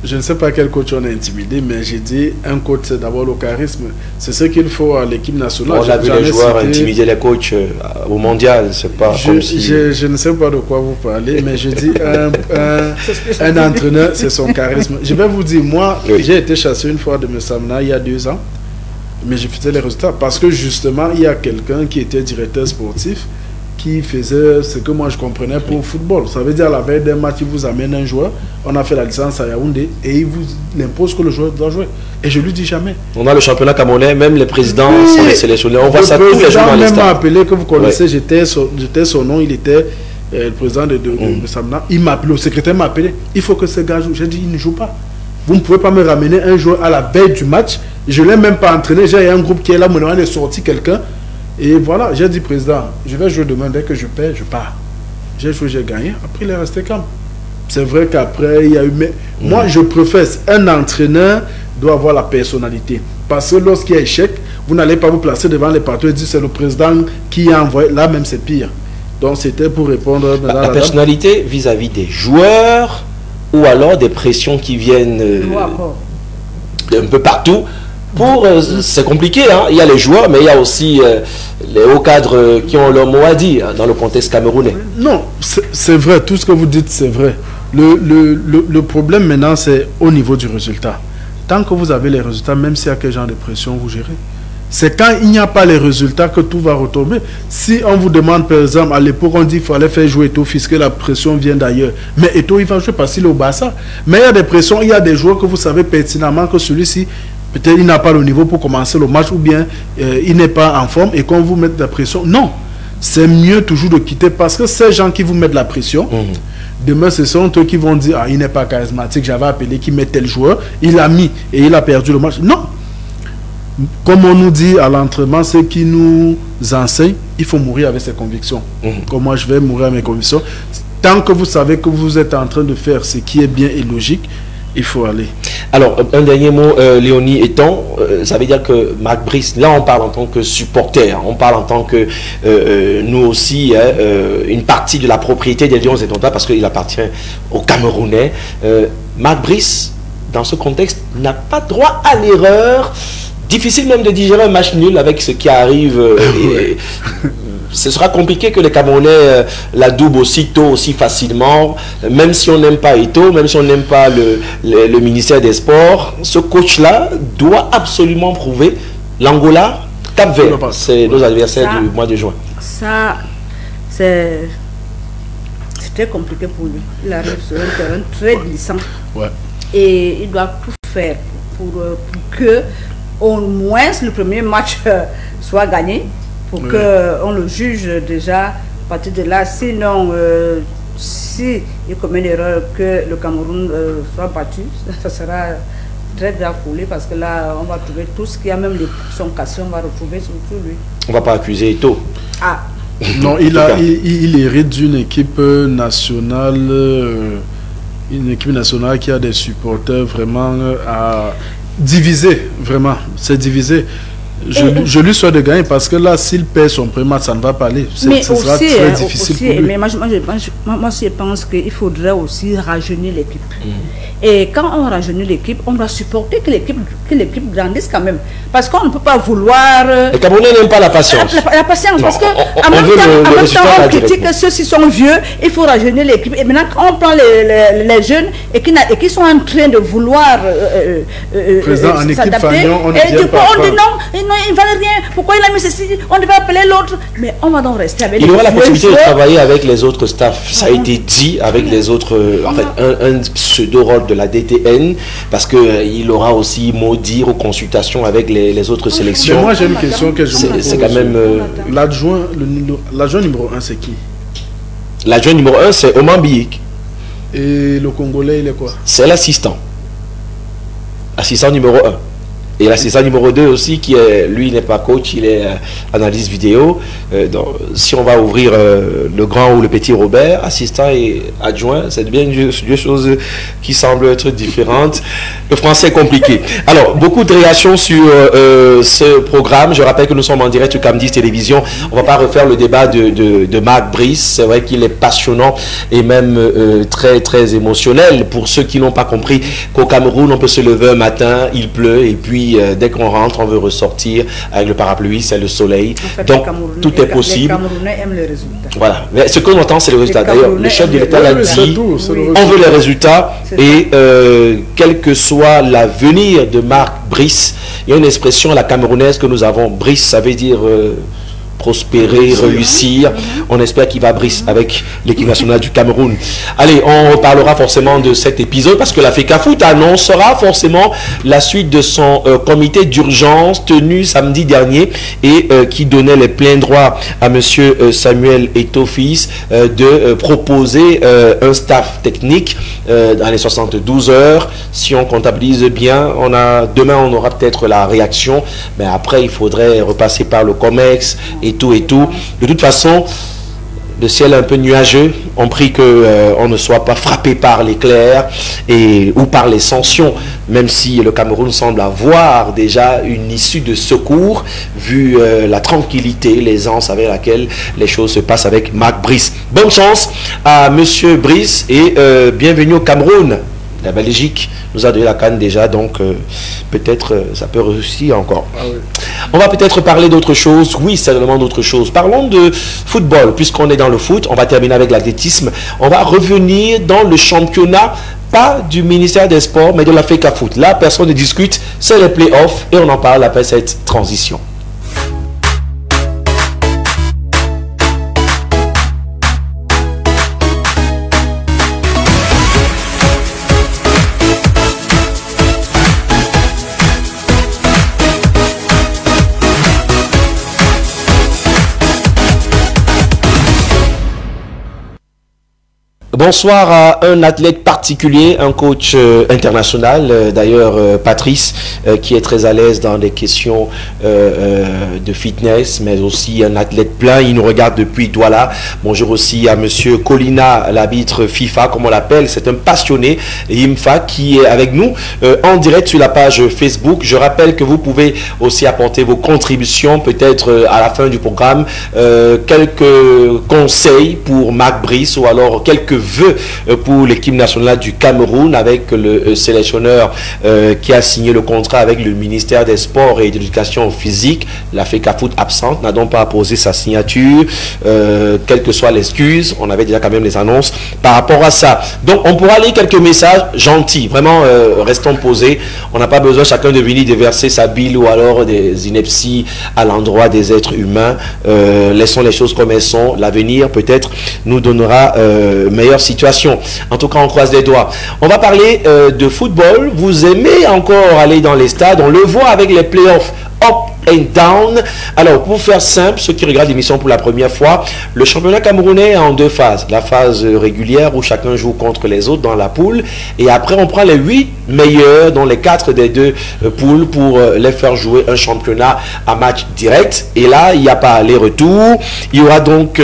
je ne sais pas quel coach on a intimidé, mais j'ai dit un coach, c'est d'abord le charisme. C'est ce qu'il faut à l'équipe nationale. On a vu les joueurs intimider les coachs au mondial, c'est pas comme si... Je ne sais pas de quoi vous parlez, mais je dis un entraîneur, c'est son charisme. Je vais vous dire, moi, j'ai été chassé une fois de Messamna il y a 2 ans, mais je faisais les résultats parce que justement, il y a quelqu'un qui était directeur sportif qui faisait ce que moi je comprenais pour le football. Ça veut dire à la veille d'un match, il vous amène un joueur, on a fait la licence à Yaoundé et il vous impose que le joueur doit jouer. Et je lui dis jamais. On a le championnat camerounais, même les présidents sont les sélectionnés. On voit ça tous les jours dans les stades. Le président m'a appelé, que vous connaissez, j'étais son nom, il était le président de Samna. Il m'a appelé, le secrétaire m'a appelé. Il faut que ce gars joue. J'ai dit, il ne joue pas. Vous ne pouvez pas me ramener un joueur à la veille du match. Je ne l'ai même pas entraîné. J'ai un groupe qui est là, maintenant il est sorti quelqu'un. Et voilà, j'ai dit, président, je vais jouer demain, dès que je perds, je pars. J'ai joué, j'ai gagné, après il est resté calme. C'est vrai qu'après, il y a eu... Mais moi, je préfère, un entraîneur doit avoir la personnalité. Parce que lorsqu'il y a échec, vous n'allez pas vous placer devant les partenaires et dire c'est le président qui a envoyé. Là même, c'est pire. Donc, c'était pour répondre... La personnalité vis-à-vis des joueurs ou alors des pressions qui viennent un peu partout. C'est compliqué, hein. Il y a les joueurs, mais il y a aussi les hauts cadres qui ont leur mot à dire dans le contexte camerounais. Non, c'est vrai, tout ce que vous dites, c'est vrai. Le problème maintenant, c'est au niveau du résultat. Tant que vous avez les résultats, même s'il y a quel genre de pression, vous gérez. C'est quand il n'y a pas les résultats que tout va retomber. Si on vous demande, par exemple, à l'époque, on dit qu'il fallait faire jouer Eto'o, puisque la pression vient d'ailleurs. Mais Eto'o, il va jouer parce qu'il est au Barça. Mais il y a des pressions, il y a des joueurs que vous savez pertinemment que celui-ci, peut-être il n'a pas le niveau pour commencer le match, ou bien il n'est pas en forme et qu'on vous mette de la pression. Non, c'est mieux toujours de quitter parce que ces gens qui vous mettent la pression, demain ce sont eux qui vont dire « Ah, il n'est pas charismatique, j'avais appelé qui met tel joueur, il a mis et il a perdu le match. » Non. Comme on nous dit à l'entraînement, ceux qui nous enseignent, il faut mourir avec ses convictions. Comme moi, je vais mourir avec mes convictions. Tant que vous savez que vous êtes en train de faire ce qui est bien et logique, il faut aller. Alors, un dernier mot, Léonie étant, ça veut dire que Marc Brice, là on parle en tant que supporter, on parle en tant que nous aussi, une partie de la propriété des Lions et Tonta, parce qu'il appartient aux Camerounais. Marc Brice, dans ce contexte, n'a pas droit à l'erreur. Difficile même de digérer un match nul avec ce qui arrive. Ce sera compliqué que les Camerounais l'adoubent aussitôt, aussi facilement. Même si on n'aime pas Eto'o, même si on n'aime pas le ministère des Sports, ce coach-là doit absolument prouver. L'Angola, Cap-Vert, c'est nos adversaires du mois de juin. Ça, c'est très compliqué pour lui. Il arrive sur un terrain très glissant. Ouais. Et il doit tout faire pour que au moins le premier match soit gagné, pour qu'on le juge déjà à partir de là. Sinon, si il commet une erreur que le Cameroun soit battu, ça sera très grave pour lui, parce que là, on va trouver tout ce qui a, même les son cassé, on va retrouver sur lui. On ne va pas accuser Eto'o. Ah. Non, il hérite d'une équipe nationale, qui a des supporters vraiment divisés, vraiment, c'est divisé. Je lui souhaite de gagner, parce que là, s'il perd son premier match, ça ne va pas aller. Ce sera très difficile pour lui. Mais moi, je pense qu'il faudrait aussi rajeunir l'équipe. Et quand on rajeunit l'équipe, on doit supporter que l'équipe grandisse quand même. Parce qu'on ne peut pas vouloir... Les Camerounais n'aiment pas la patience. La patience, parce qu'en même temps, on critique que ceux-ci sont vieux, il faut rajeunir l'équipe. Et maintenant, on prend les jeunes et qui sont en train de vouloir s'adapter. Et du coup, on dit non, il ne valait rien. Pourquoi il a mis ceci? On devait appeler l'autre. Mais on va donc rester avec il aura la possibilité de travailler avec les autres staffs. Ça a été dit avec les autres, en fait, un pseudo-rôle de la DTN, parce qu'il aura aussi mot dire aux consultations avec les autres sélections. Mais moi, j'ai une question que je me pose. C'est quand même... L'adjoint numéro 1, c'est qui? L'adjoint numéro 1, c'est Oman Biyik. Et le Congolais, il est quoi? C'est l'assistant. Assistant numéro 1. Et l'assistant numéro 2 aussi, qui est, lui n'est pas coach, il est analyste vidéo. Donc, si on va ouvrir le grand ou le petit Robert, assistant et adjoint, c'est bien deux choses qui semblent être différentes. Le français est compliqué. Alors, beaucoup de réactions sur ce programme. Je rappelle que nous sommes en direct sur Cam10 Télévision. On ne va pas refaire le débat de Marc Brice. C'est vrai qu'il est passionnant et même très, très émotionnel. Pour ceux qui n'ont pas compris qu'au Cameroun, on peut se lever un matin, il pleut, et puis dès qu'on rentre, on veut ressortir avec le parapluie, c'est le soleil. En fait, donc, tout est possible. Les Camerounais aiment les résultats. Voilà. Mais ce qu'on entend, c'est le résultat. D'ailleurs, le chef de l'État l'a dit, on veut les résultats. Et quel que soit l'avenir de Marc Brice, il y a une expression à la camerounaise que nous avons. Brice, ça veut dire prospérer, réussir. On espère qu'il va briser avec l'équipe nationale du Cameroun. Allez, on reparlera forcément de cet épisode parce que la FECAFOOT annoncera forcément la suite de son comité d'urgence tenu samedi dernier et qui donnait les pleins droits à monsieur Samuel Eto'o-Fils de proposer un staff technique dans les 72 heures. Si on comptabilise bien, demain on aura peut-être la réaction, mais après il faudrait repasser par le COMEX et tout. De toute façon, le ciel est un peu nuageux. On prie qu'on ne soit pas frappé par l'éclair ou par les sanctions, même si le Cameroun semble avoir déjà une issue de secours, vu la tranquillité, l'aisance avec laquelle les choses se passent avec Marc Brice. Bonne chance à monsieur Brice et bienvenue au Cameroun. La Belgique nous a donné la canne déjà, donc peut-être ça peut réussir encore. Ah oui. On va peut-être parler d'autre chose. Oui, certainement d'autre chose. Parlons de football, puisqu'on est dans le foot. On va terminer avec l'athlétisme. On va revenir dans le championnat, pas du ministère des Sports, mais de la FECAFOOT. Là, personne ne discute, c'est les playoffs et on en parle après cette transition. Bonsoir à un athlète particulier, un coach international, d'ailleurs Patrice, qui est très à l'aise dans les questions de fitness, mais aussi un athlète plein. Il nous regarde depuis Douala. Bonjour aussi à monsieur Colina, l'arbitre FIFA, comme on l'appelle. C'est un passionné, IMFA, qui est avec nous en direct sur la page Facebook. Je rappelle que vous pouvez aussi apporter vos contributions, peut-être à la fin du programme, quelques conseils pour Marc Brice ou alors quelques vœux pour l'équipe nationale du Cameroun avec le sélectionneur qui a signé le contrat avec le ministère des Sports et de l'Éducation physique. La FECAFOOT absente, n'a donc pas posé sa signature, quelle que soit l'excuse. On avait déjà quand même les annonces par rapport à ça. Donc on pourra lire quelques messages gentils, vraiment restons posés. On n'a pas besoin chacun de venir déverser sa bile ou alors des inepties à l'endroit des êtres humains. Laissons les choses comme elles sont. L'avenir peut-être nous donnera meilleure situation. En tout cas, on croise les doigts. On va parler de football. Vous aimez encore aller dans les stades. On le voit avec les playoffs up and down. Alors, pour faire simple, ceux qui regardent l'émission pour la première fois, le championnat camerounais est en deux phases. La phase régulière où chacun joue contre les autres dans la poule. Et après, on prend les 8 meilleurs dans les 4 des 2 poules pour les faire jouer un championnat à match direct. Et là, il n'y a pas aller-retour. Il y aura donc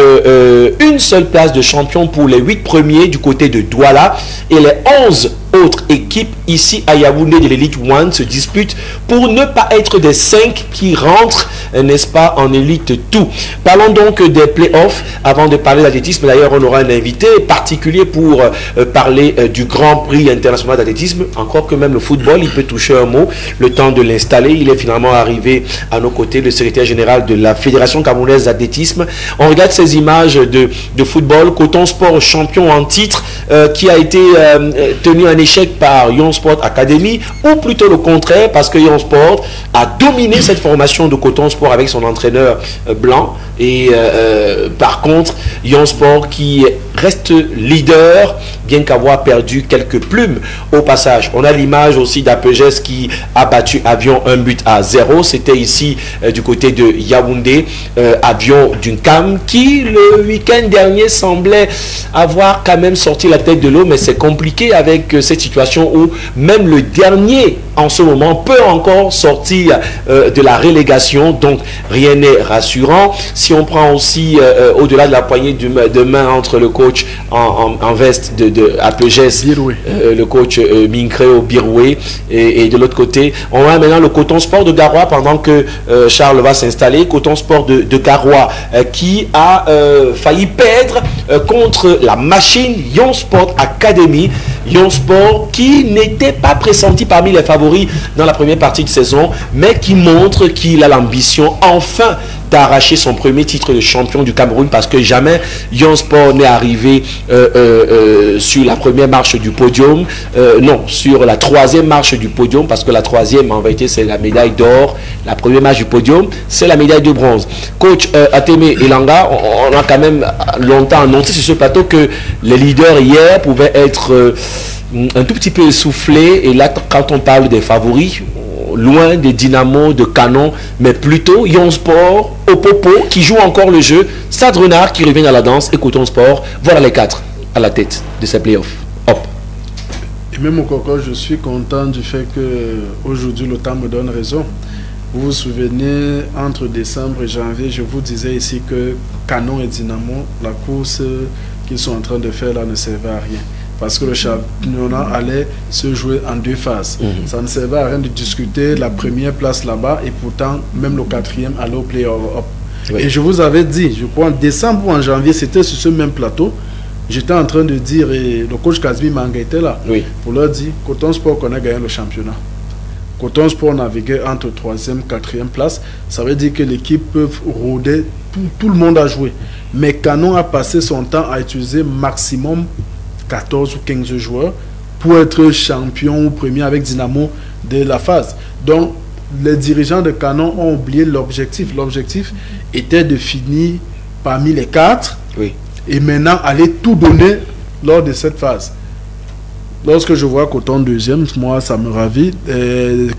une seule place de champion pour les 8 premiers du côté de Douala. Et les 11 autres équipes ici à Yaoundé de l'Elite One se disputent pour ne pas être des 5 qui rentrent, n'est-ce pas, en Elite 2. Parlons donc des playoffs avant de parler d'athlétisme. D'ailleurs, on aura un invité particulier pour parler du Grand Prix international d'athlétisme. Encore que même le football, il peut toucher un mot. Le temps de l'installer, il est finalement arrivé à nos côtés, le secrétaire général de la Fédération camerounaise d'athlétisme. On regarde ces images de football. Coton Sport champion en titre qui a été tenu en échec par Yon Sport Academy, ou plutôt le contraire, parce que Yon Sport a dominé cette formation de Coton Sport avec son entraîneur blanc. Et par contre, Yon Sport qui reste leader, bien qu'avoir perdu quelques plumes au passage. On a l'image aussi d'Apegès qui a battu Avion 1-0. C'était ici du côté de Yaoundé, Avion d'Uncam, qui le week-end dernier semblait avoir quand même sorti la tête de l'eau, mais c'est compliqué avec cette situation où même le dernier en ce moment peut encore sortir de la relégation, donc rien n'est rassurant. Si on prend aussi au-delà de la poignée de main entre le coach en veste de APGS, le coach Minkreo Biroué, et de l'autre côté, on a maintenant le Coton Sport de Garoua pendant que Charles va s'installer. Coton Sport de Garoua qui a failli perdre contre la machine Yon Sport Academy. Yon Sport qui n'était pas pressenti parmi les favoris dans la première partie de saison, mais qui montre qu'il a l'ambition enfin d'arracher son premier titre de champion du Cameroun, parce que jamais Yon Sport n'est arrivé sur la première marche du podium, non, sur la troisième marche du podium, parce que la troisième en vérité c'est la médaille d'or, la première marche du podium c'est la médaille de bronze. Coach Ateme Elanga, on a quand même longtemps annoncé sur ce plateau que les leaders hier pouvaient être un tout petit peu essoufflés, et là quand on parle des favoris, loin des Dynamo, de Canon, mais plutôt Yon Sport, Opopo qui joue encore le jeu, Stade Renard qui revient à la danse, et Coton Sport. Voilà les quatre à la tête de ces playoffs. Hop. Et même au Coco, je suis content du fait que aujourd'hui le temps me donne raison. Vous vous souvenez, entre décembre et janvier, je vous disais ici que Canon et Dynamo, la course qu'ils sont en train de faire là ne servait à rien. Parce que le championnat allait se jouer en deux phases. Ça ne servait à rien de discuter la première place là-bas, et pourtant, même le quatrième allait au play-off. Oui. Et je vous avais dit, je crois en décembre ou en janvier, c'était sur ce même plateau, j'étais en train de dire, et le coach Kazmi Manga était là, pour leur dire, Coton Sport qu'on a gagné le championnat. Coton Sport naviguait entre 3e et 4e place. Ça veut dire que l'équipe peut rôder, tout le monde a joué. Mais Canon a passé son temps à utiliser maximum 14 ou 15 joueurs pour être champion ou premier avec Dynamo de la phase. Donc, les dirigeants de Canon ont oublié l'objectif. L'objectif était de finir parmi les 4 et maintenant aller tout donner lors de cette phase. Lorsque je vois Coton deuxième, moi ça me ravit.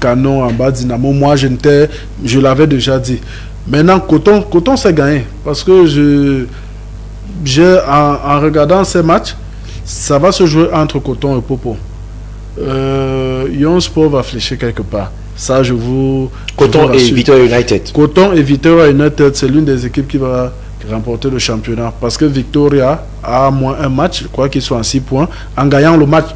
Canon en bas, Dynamo, moi je l'avais déjà dit. Maintenant, Coton s'est gagné parce que en regardant ces matchs, ça va se jouer entre Coton et Popo. Yon Sport va fléchir quelque part. Ça, Coton et Victoria United. Coton et Victoria United, c'est l'une des équipes qui va remporter le championnat. Parce que Victoria a moins un match, je crois qu'ils sont à 6 points. En gagnant le match,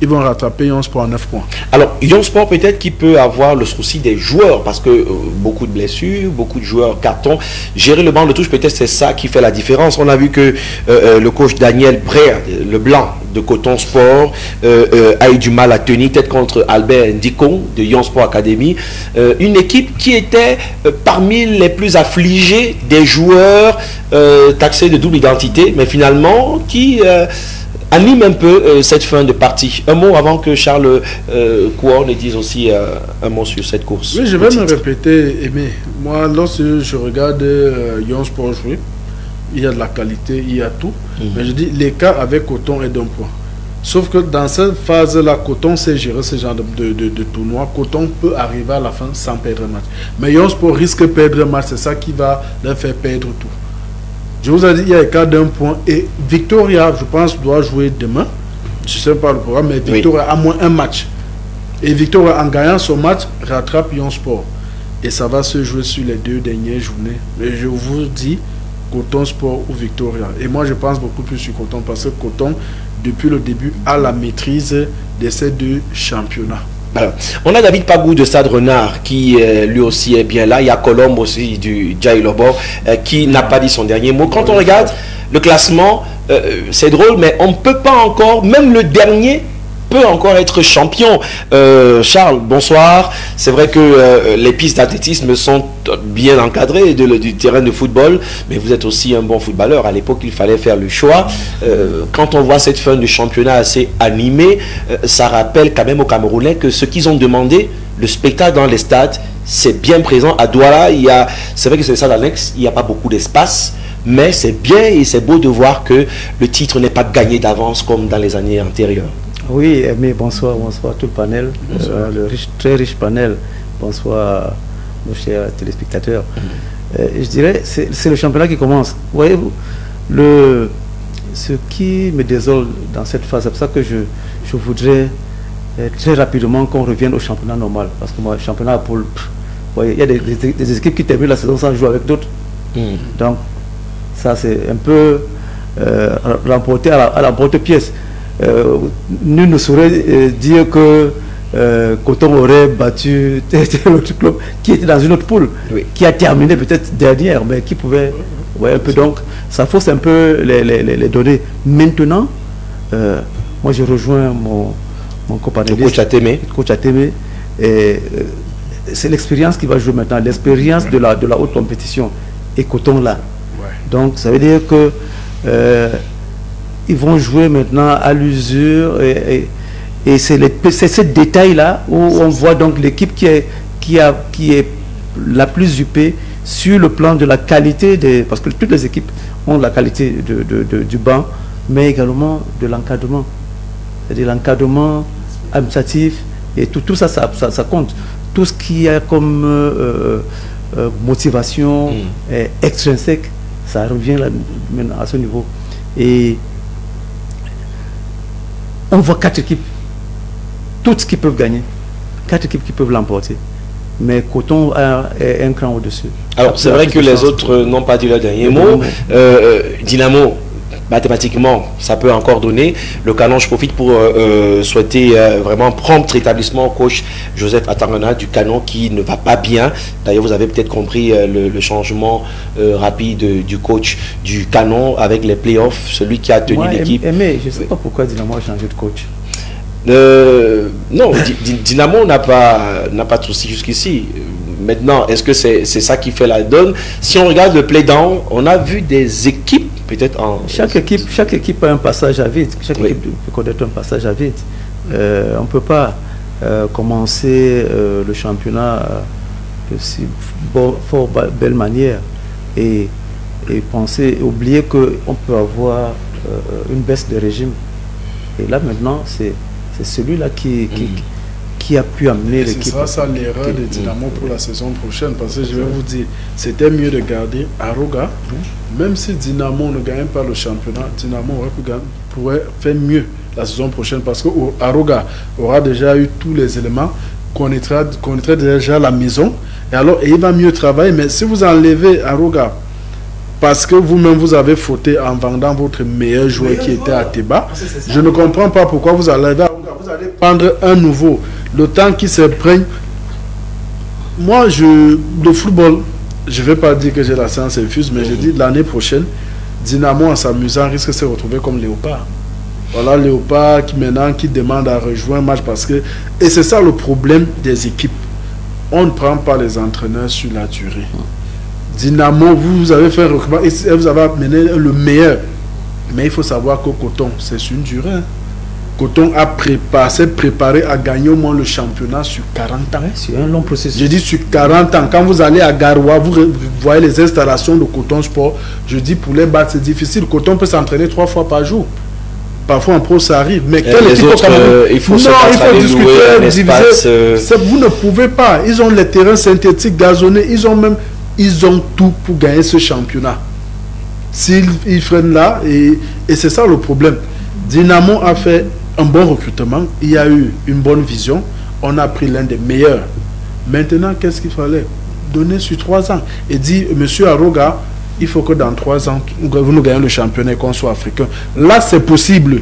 ils vont rattraper Yon Sport à 9 points. Alors, Yon Sport peut-être qui peut avoir le souci des joueurs, parce que beaucoup de blessures, beaucoup de joueurs carton. Gérer le banc de touche, peut-être c'est ça qui fait la différence. On a vu que le coach Daniel Brère, le blanc de Coton Sport, a eu du mal à tenir tête contre Albert Ndikon de Yon Sport Academy. Une équipe qui était parmi les plus affligées des joueurs taxés de double identité, mais finalement qui anime un peu cette fin de partie. Un mot avant que Charles Kouor ne dise aussi un mot sur cette course. Oui, je vais me répéter, Aimé. Moi, lorsque je regarde Yon Sport jouer, il y a de la qualité, il y a tout. Mais je dis, l'écart avec Coton est d'un point. Sauf que dans cette phase-là, Coton sait gérer ce genre de tournoi. Coton peut arriver à la fin sans perdre un match. Mais Yon Sport risque de perdre un match. C'est ça qui va leur faire perdre tout. Je vous ai dit, il y a écart d'un point. Et Victoria, je pense, doit jouer demain. Je ne sais pas le programme, mais Victoria a moins un match. Et Victoria, en gagnant son match, rattrape Yon Sport. Et ça va se jouer sur les 2 dernières journées. Et je vous dis, Coton Sport ou Victoria. Et moi, je pense beaucoup plus sur Coton, parce que Coton, depuis le début, a la maîtrise de ces 2 championnats. Alors, on a David Pagou de Stade Renard qui lui aussi est bien là. Il y a Colombe aussi du Jai Lobo qui n'a pas dit son dernier mot. Quand on regarde le classement, c'est drôle, mais on ne peut pas encore, même le dernier peut encore être champion. Charles, bonsoir. C'est vrai que les pistes d'athlétisme sont bien encadrées du terrain de football, mais vous êtes aussi un bon footballeur. À l'époque, il fallait faire le choix. Quand on voit cette fin de championnat assez animée, ça rappelle quand même aux Camerounais que ce qu'ils ont demandé, le spectacle dans les stades, c'est bien présent. À Douala, c'est vrai que c'est ça l'annexe, il n'y a pas beaucoup d'espace, mais c'est bien et c'est beau de voir que le titre n'est pas gagné d'avance comme dans les années antérieures. Oui, mais bonsoir tout le panel, très riche panel. Bonsoir nos chers téléspectateurs. Je dirais, c'est le championnat qui commence. Voyez-vous, ce qui me désole dans cette phase, c'est pour ça que je voudrais très rapidement qu'on revienne au championnat normal. Parce que moi, le championnat pour... il y a des équipes qui terminent la saison sans jouer avec d'autres. Donc, ça c'est un peu remporté à la porte-pièce. Nul ne saurait dire que Coton aurait battu l'autre club qui était dans une autre poule, qui a terminé peut-être dernière, mais qui pouvait... un peu, donc, ça fausse un peu les données. Maintenant, moi je rejoins mon copanéaliste, coach Ateme, et c'est l'expérience qui va jouer maintenant, l'expérience de la haute compétition. Et Coton là. Donc ça veut dire que ils vont jouer maintenant à l'usure et c'est ce détail là où on voit donc l'équipe qui est la plus huppée sur le plan de la qualité parce que toutes les équipes ont la qualité du banc, mais également de l'encadrement. C'est-à-dire l'encadrement administratif et tout ça, ça compte. Tout ce qui a comme motivation extrinsèque, ça revient là, à ce niveau. Et on voit 4 équipes, toutes qui peuvent gagner, 4 équipes qui peuvent l'emporter. Mais Coton est un cran au-dessus. Alors c'est vrai que les autres n'ont pas dit leur dernier mot. Dynamo, mathématiquement, ça peut encore donner. Le Canon, je profite pour souhaiter vraiment prompt rétablissement au coach Joseph Atangana du Canon qui ne va pas bien. D'ailleurs, vous avez peut-être compris le changement rapide du coach du Canon avec les playoffs, celui qui a tenu l'équipe. Mais je ne sais pas pourquoi Dynamo a changé de coach. Non, Dynamo n'a pas de souci jusqu'ici. Maintenant, est-ce que c'est ça qui fait la donne? Si on regarde le play-down, on a vu des équipes peut-être en... Chaque équipe a un passage à vide. Chaque équipe peut connaître un passage à vide. On ne peut pas commencer le championnat de si fort belle manière et oublier qu'on peut avoir une baisse de régime. Et là maintenant, c'est celui-là qui a pu amener l'équipe. Ce sera ça l'erreur de Dynamo pour la saison prochaine, parce que je vais vous dire, c'était mieux de garder Aroga. Même si Dynamo ne gagne pas le championnat, Dynamo pourrait faire mieux la saison prochaine, parce que Aroga aura déjà eu tous les éléments, connaîtra déjà la maison, et il va mieux travailler. Mais si vous enlevez Aroga, parce que vous-même vous avez fauté en vendant votre meilleur joueur qui était à Teba, je ne comprends pas pourquoi vous allez prendre un nouveau. Le temps qui se prenne. Moi, le football, je ne vais pas dire que j'ai la science infuse, mais je dis l'année prochaine, Dynamo en s'amusant risque de se retrouver comme Léopard. Voilà, Léopard qui demande à rejoindre un match parce que... Et c'est ça le problème des équipes. On ne prend pas les entraîneurs sur la durée. Dynamo, vous avez fait un recrutement et vous avez amené le meilleur. Mais il faut savoir que Coton, c'est sur une durée. Coton s'est préparé à gagner au moins le championnat sur 40 ans. C'est un long processus. Je dis sur 40 ans. Quand vous allez à Garoua, vous voyez les installations de Coton Sport. Je dis pour les battre, c'est difficile. Coton peut s'entraîner 3 fois par jour. Parfois en pro, ça arrive. Mais les autres, il faut discuter, diviser. Vous ne pouvez pas. Ils ont les terrains synthétiques gazonnés. Ils ont tout pour gagner ce championnat. S'ils freinent là, et c'est ça le problème. Dynamo a fait un bon recrutement, il y a eu une bonne vision, on a pris l'un des meilleurs. Maintenant, qu'est-ce qu'il fallait? Donner sur 3 ans. Et dire, monsieur Aroga, il faut que dans 3 ans, vous nous gagnez le championnat et qu'on soit africain. Là, c'est possible.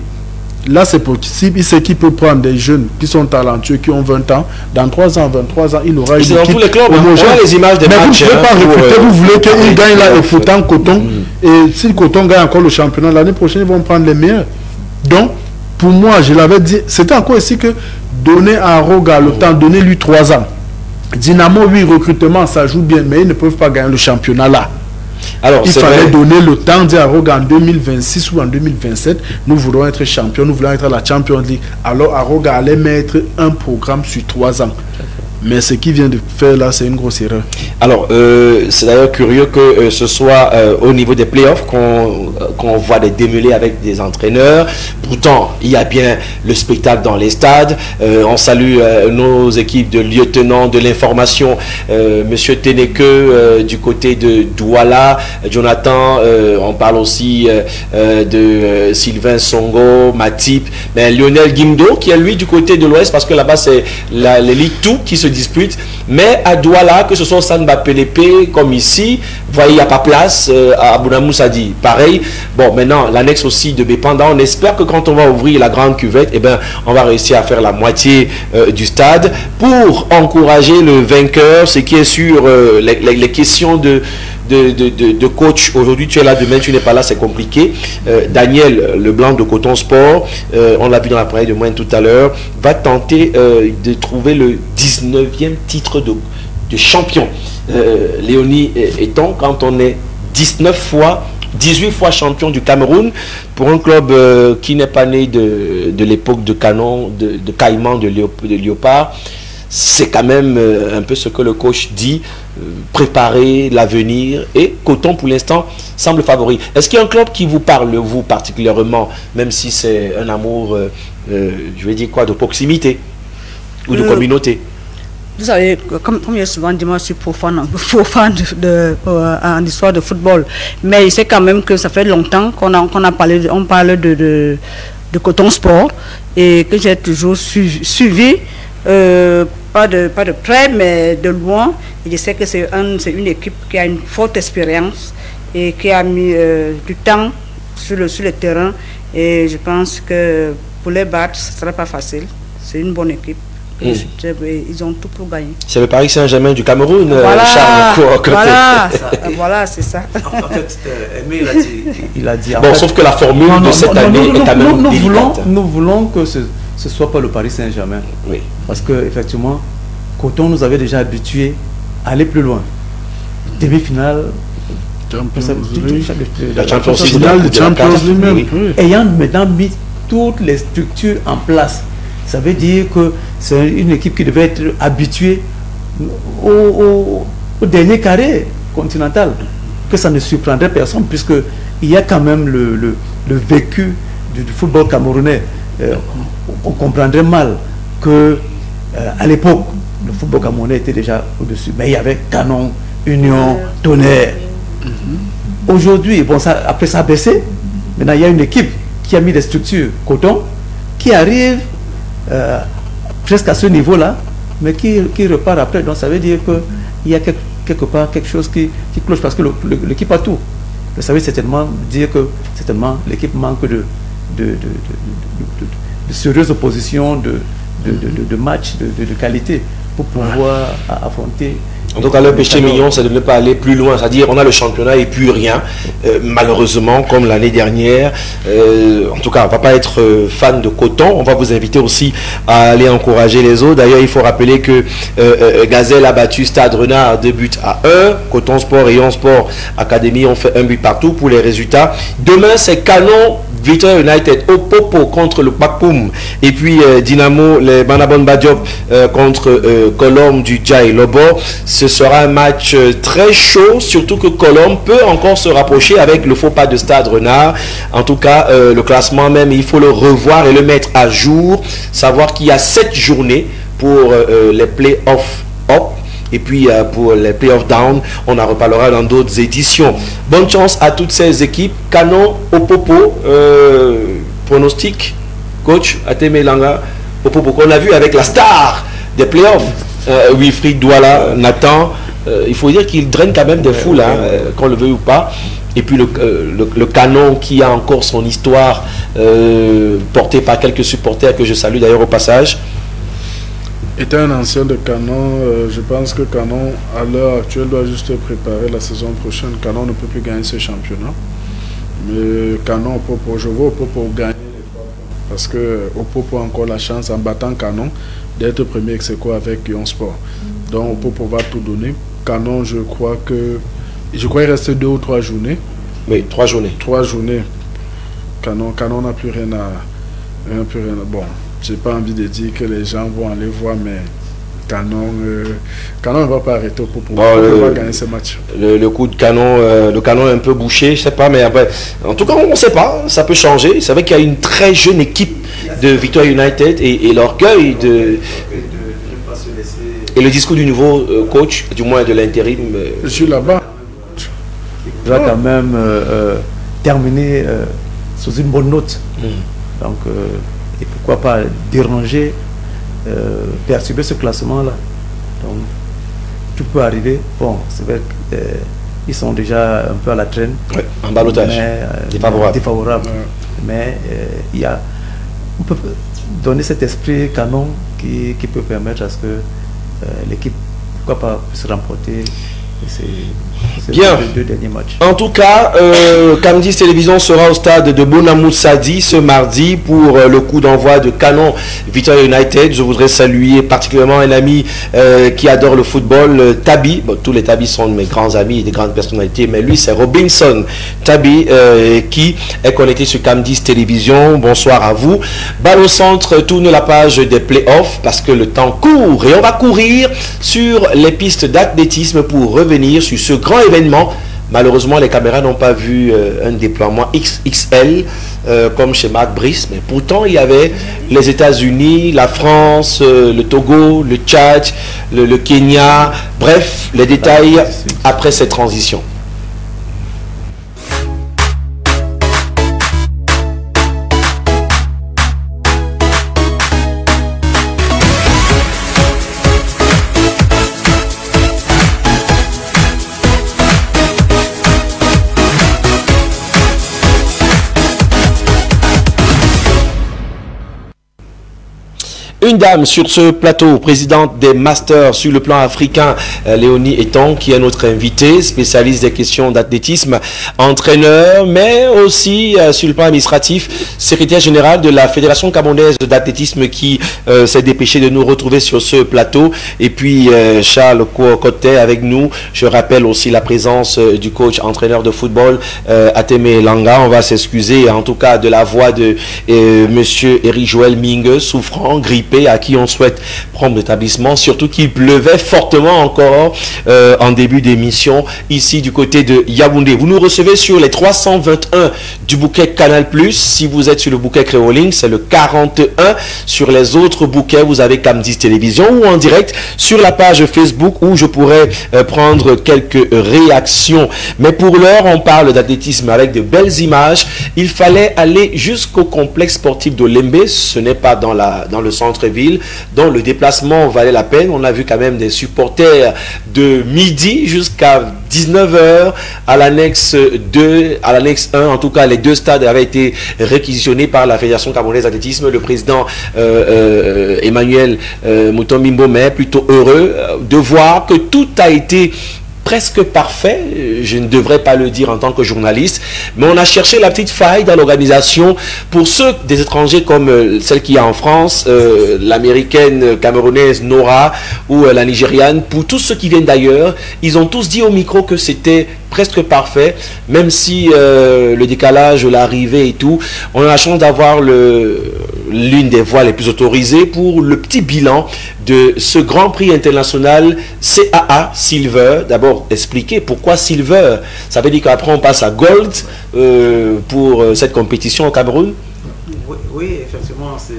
Là, c'est possible. Il sait qu'il peut prendre des jeunes qui sont talentueux, qui ont 20 ans. Dans 3 ans, 23 ans, il aura une équipe. Dans tous les clubs, on voit les images des matchs. Vous ne pouvez pas recruter, vous voulez qu'il gagne là et pourtant Coton. Et si Coton gagne encore le championnat, l'année prochaine, ils vont prendre les meilleurs. Donc, pour moi, je l'avais dit, c'était encore ici que donner à Aroga le temps, donner lui 3 ans. Dynamo, oui, recrutement, ça joue bien, mais ils ne peuvent pas gagner le championnat là. Alors, il fallait donner le temps à Aroga en 2026 ou en 2027. Nous voulons être champions, nous voulons être à la Champions League. Alors, Aroga allait mettre un programme sur 3 ans. Mais ce qu'il vient de faire là, c'est une grosse erreur. Alors, c'est d'ailleurs curieux que ce soit au niveau des playoffs qu'on voit des démêlés avec des entraîneurs. Pourtant, il y a bien le spectacle dans les stades. On salue nos équipes de lieutenants de l'information, Monsieur Ténéqueux du côté de Douala, Jonathan, on parle aussi de Sylvain Songo, Matip, mais Lionel Guimdo qui est lui du côté de l'Ouest, parce que là-bas c'est l'élite tout qui se dispute. Mais à Douala, que ce soit au Samba PLP comme ici, vous voyez, il n'y a pas place. À Bounamou Sadi, pareil. Bon, maintenant, l'annexe aussi de Bépanda, on espère que quand on va ouvrir la grande cuvette, eh ben, on va réussir à faire la moitié du stade pour encourager le vainqueur. Ce qui est sur les questions de coach. Aujourd'hui tu es là, demain tu n'es pas là, c'est compliqué. Daniel Leblanc de Coton Sport, on l'a vu dans la première de moyenne tout à l'heure, va tenter de trouver le 19e titre de champion. Léonie étant, quand on est 18 fois champion du Cameroun, pour un club qui n'est pas né de l'époque de Canon, de Caïman, de Léopard, c'est quand même un peu ce que le coach dit, préparer l'avenir, et Coton pour l'instant semble favori. Est-ce qu'il y a un club qui vous parle, vous particulièrement, même si c'est un amour, je vais dire quoi, de proximité ou de communauté? Vous savez, comme je souvent dit, moi je suis profane en histoire de football, mais il sait quand même que ça fait longtemps qu'on parle de Coton Sport, et que j'ai toujours suivi. Pas de près, mais de loin. Et je sais que c'est une équipe qui a une forte expérience et qui a mis du temps sur le terrain. Et je pense que pour les battre, ce ne sera pas facile. C'est une bonne équipe. Ils ont tout pour gagner. C'est le Paris Saint-Germain du Cameroun, voilà, Charles. Voilà, c'est ça. En fait, Aimé, il a dit. Bon, sauf que la formule de cette année est quand même délicate. Nous voulons que ce ne soit pas le Paris Saint-Germain. Oui. Parce qu'effectivement, Coton nous avait déjà habitués à aller plus loin. Demi-finale, la Champions League, ayant maintenant mis toutes les structures en place. Ça veut dire que c'est une équipe qui devait être habituée au dernier carré continental. Que ça ne surprendrait personne, puisqu'il y a quand même le vécu du football camerounais. On comprendrait mal que à l'époque, le football camerounais était déjà au-dessus. Mais il y avait Canon, Union, Tonnerre. Aujourd'hui, bon, après ça a baissé. Maintenant, il y a une équipe qui a mis des structures Coton, qui arrive presque à ce niveau-là, mais qui repart après. Donc ça veut dire qu'il y a quelque part quelque chose qui cloche, parce que l'équipe a tout. Ça veut certainement dire que l'équipe manque de sérieuses oppositions, de matchs de qualité pour pouvoir affronter. En tout cas, le péché mignon, c'est de ne pas aller plus loin. C'est-à-dire, on a le championnat et plus rien. Malheureusement, comme l'année dernière. En tout cas, on ne va pas être fan de Coton. On va vous inviter aussi à aller encourager les autres. D'ailleurs, il faut rappeler que Gazelle a battu Stade Renard 2 buts à 1. Coton Sport et Yon Sport Academy ont fait 1 but partout pour les résultats. Demain, c'est Canon Victoria United au Popo contre le Bakpoum. Et puis Dynamo, les Banabon Badiop contre Colombe du Djaï Lobo. Ce sera un match très chaud, surtout que Colombe peut encore se rapprocher avec le faux pas de Stade Renard. En tout cas, le classement même, il faut le revoir et le mettre à jour. Savoir qu'il y a 7 journées pour les playoffs up. Et puis pour les playoffs down, on en reparlera dans d'autres éditions. Bonne chance à toutes ces équipes. Canon au Popo, pronostic, coach Ateme Langa au Popo, qu'on a vu avec la star des playoffs. Wilfried Douala, Nathan, il faut dire qu'il draine quand même des foules, qu'on le veuille ou pas. Et puis le Canon qui a encore son histoire, porté par quelques supporters que je salue d'ailleurs au passage. Étant un ancien de Canon, je pense que Canon, à l'heure actuelle, doit juste préparer la saison prochaine. Canon ne peut plus gagner ce championnat. Mais Canon, au Popo, je veux au Popo gagner les 3 points. Parce qu'au Popo a encore la chance, en battant Canon, d'être premier ex aequo avec Yon Sport. Donc, au Popo va tout donner. Canon, je crois qu'il reste 2 ou 3 journées. Oui, 3 journées. 3 journées. Canon n'a plus rien à... Bon, j'ai pas envie de dire que les gens vont aller voir, mais Canon. Canon ne va pas arrêter pour pouvoir gagner ce match. Le coup de canon, le canon est un peu bouché, je sais pas, mais après, en tout cas, on ne sait pas, ça peut changer. C'est vrai qu'il y a une très jeune équipe de Victoria United et l'orgueil de... Et le discours du nouveau coach, du moins de l'intérim. Je suis là-bas. Il va quand même terminer sous une bonne note. Donc, et pourquoi pas déranger, perturber ce classement-là. Donc, tout peut arriver. Bon, c'est vrai qu'ils sont déjà un peu à la traîne. Ouais, en ballottage. Défavorable. Mais on peut donner cet esprit canon qui peut permettre à ce que l'équipe, pourquoi pas, puisse remporter bien. Les 2 derniers matchs. En tout cas, Cam10 Télévision sera au stade de Bonamou Sadi ce mardi pour le coup d'envoi de Canon Victoria United. Je voudrais saluer particulièrement un ami qui adore le football, Tabi. Bon, tous les Tabi sont mes grands amis et des grandes personnalités, mais lui c'est Robinson Tabi qui est connecté sur Cam10 Télévision. Bonsoir à vous. Balle au centre, tourne la page des playoffs parce que le temps court et on va courir sur les pistes d'athlétisme pour revenir sur ce grand événement. Malheureusement, les caméras n'ont pas vu un déploiement XXL comme chez Marc Brice, mais pourtant il y avait les États-Unis, la France, le Togo, le Tchad, le Kenya, bref, les détails après cette transition. Une dame sur ce plateau, présidente des Masters sur le plan africain, Léonie Eton, qui est notre invitée, spécialiste des questions d'athlétisme, entraîneur, mais aussi sur le plan administratif, secrétaire général de la Fédération camerounaise d'athlétisme qui s'est dépêché de nous retrouver sur ce plateau. Et puis Charles Kouokoté avec nous. Je rappelle aussi la présence du coach entraîneur de football, Ateme Langa. On va s'excuser en tout cas de la voix de monsieur Eric Joël Mingue, souffrant, grippé, à qui on souhaite prompt rétablissement, surtout qu'il pleuvait fortement encore en début d'émission ici du côté de Yaoundé. Vous nous recevez sur les 321 du bouquet Canal+. Si vous êtes sur le bouquet Créoling, c'est le 41. Sur les autres bouquets, vous avez Cam10 Télévision ou en direct sur la page Facebook où je pourrais prendre quelques réactions. Mais pour l'heure, on parle d'athlétisme avec de belles images. Il fallait aller jusqu'au complexe sportif de Lembe. Ce n'est pas dans le centre-ville, dont le déplacement valait la peine. On a vu quand même des supporters de midi jusqu'à 19h à l'annexe 2, à l'annexe 1. En tout cas, les deux stades avaient été réquisitionnés par la Fédération camerounaise d'athlétisme. Le président Emmanuel Mutombimbo est plutôt heureux de voir que tout a été presque parfait, je ne devrais pas le dire en tant que journaliste, mais on a cherché la petite faille dans l'organisation pour ceux des étrangers comme celle qu'il y a en France, l'américaine camerounaise Nora ou la nigériane, pour tous ceux qui viennent d'ailleurs, ils ont tous dit au micro que c'était presque parfait, même si le décalage, l'arrivée et tout, on a la chance d'avoir l'une des voies les plus autorisées pour le petit bilan de ce Grand Prix international CAA Silver. D'abord, expliquer pourquoi Silver. Ça veut dire qu'après on passe à Gold pour cette compétition au Cameroun. Oui, effectivement, c'est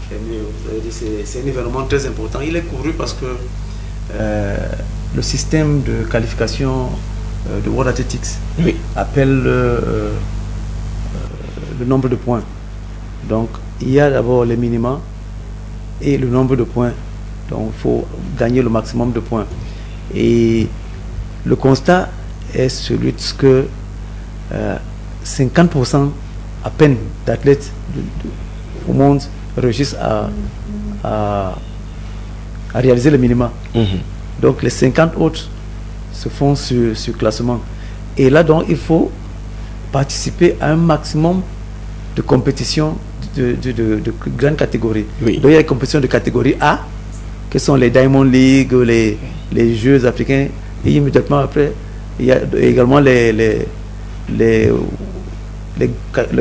un événement très important. Il est couru parce que le système de qualification de World Athletics appelle le nombre de points. Donc, il y a d'abord les minima et le nombre de points. Donc, il faut gagner le maximum de points. Et le constat est celui de ce que 50% à peine d'athlètes au monde réussissent à réaliser le minima. Donc, les 50 autres se font sur classement. Et là, donc, il faut participer à un maximum de compétitions de grandes catégories. Donc, il y a les compétitions de catégorie A, qui sont les Diamond League, les Jeux africains. Et immédiatement après, il y a également les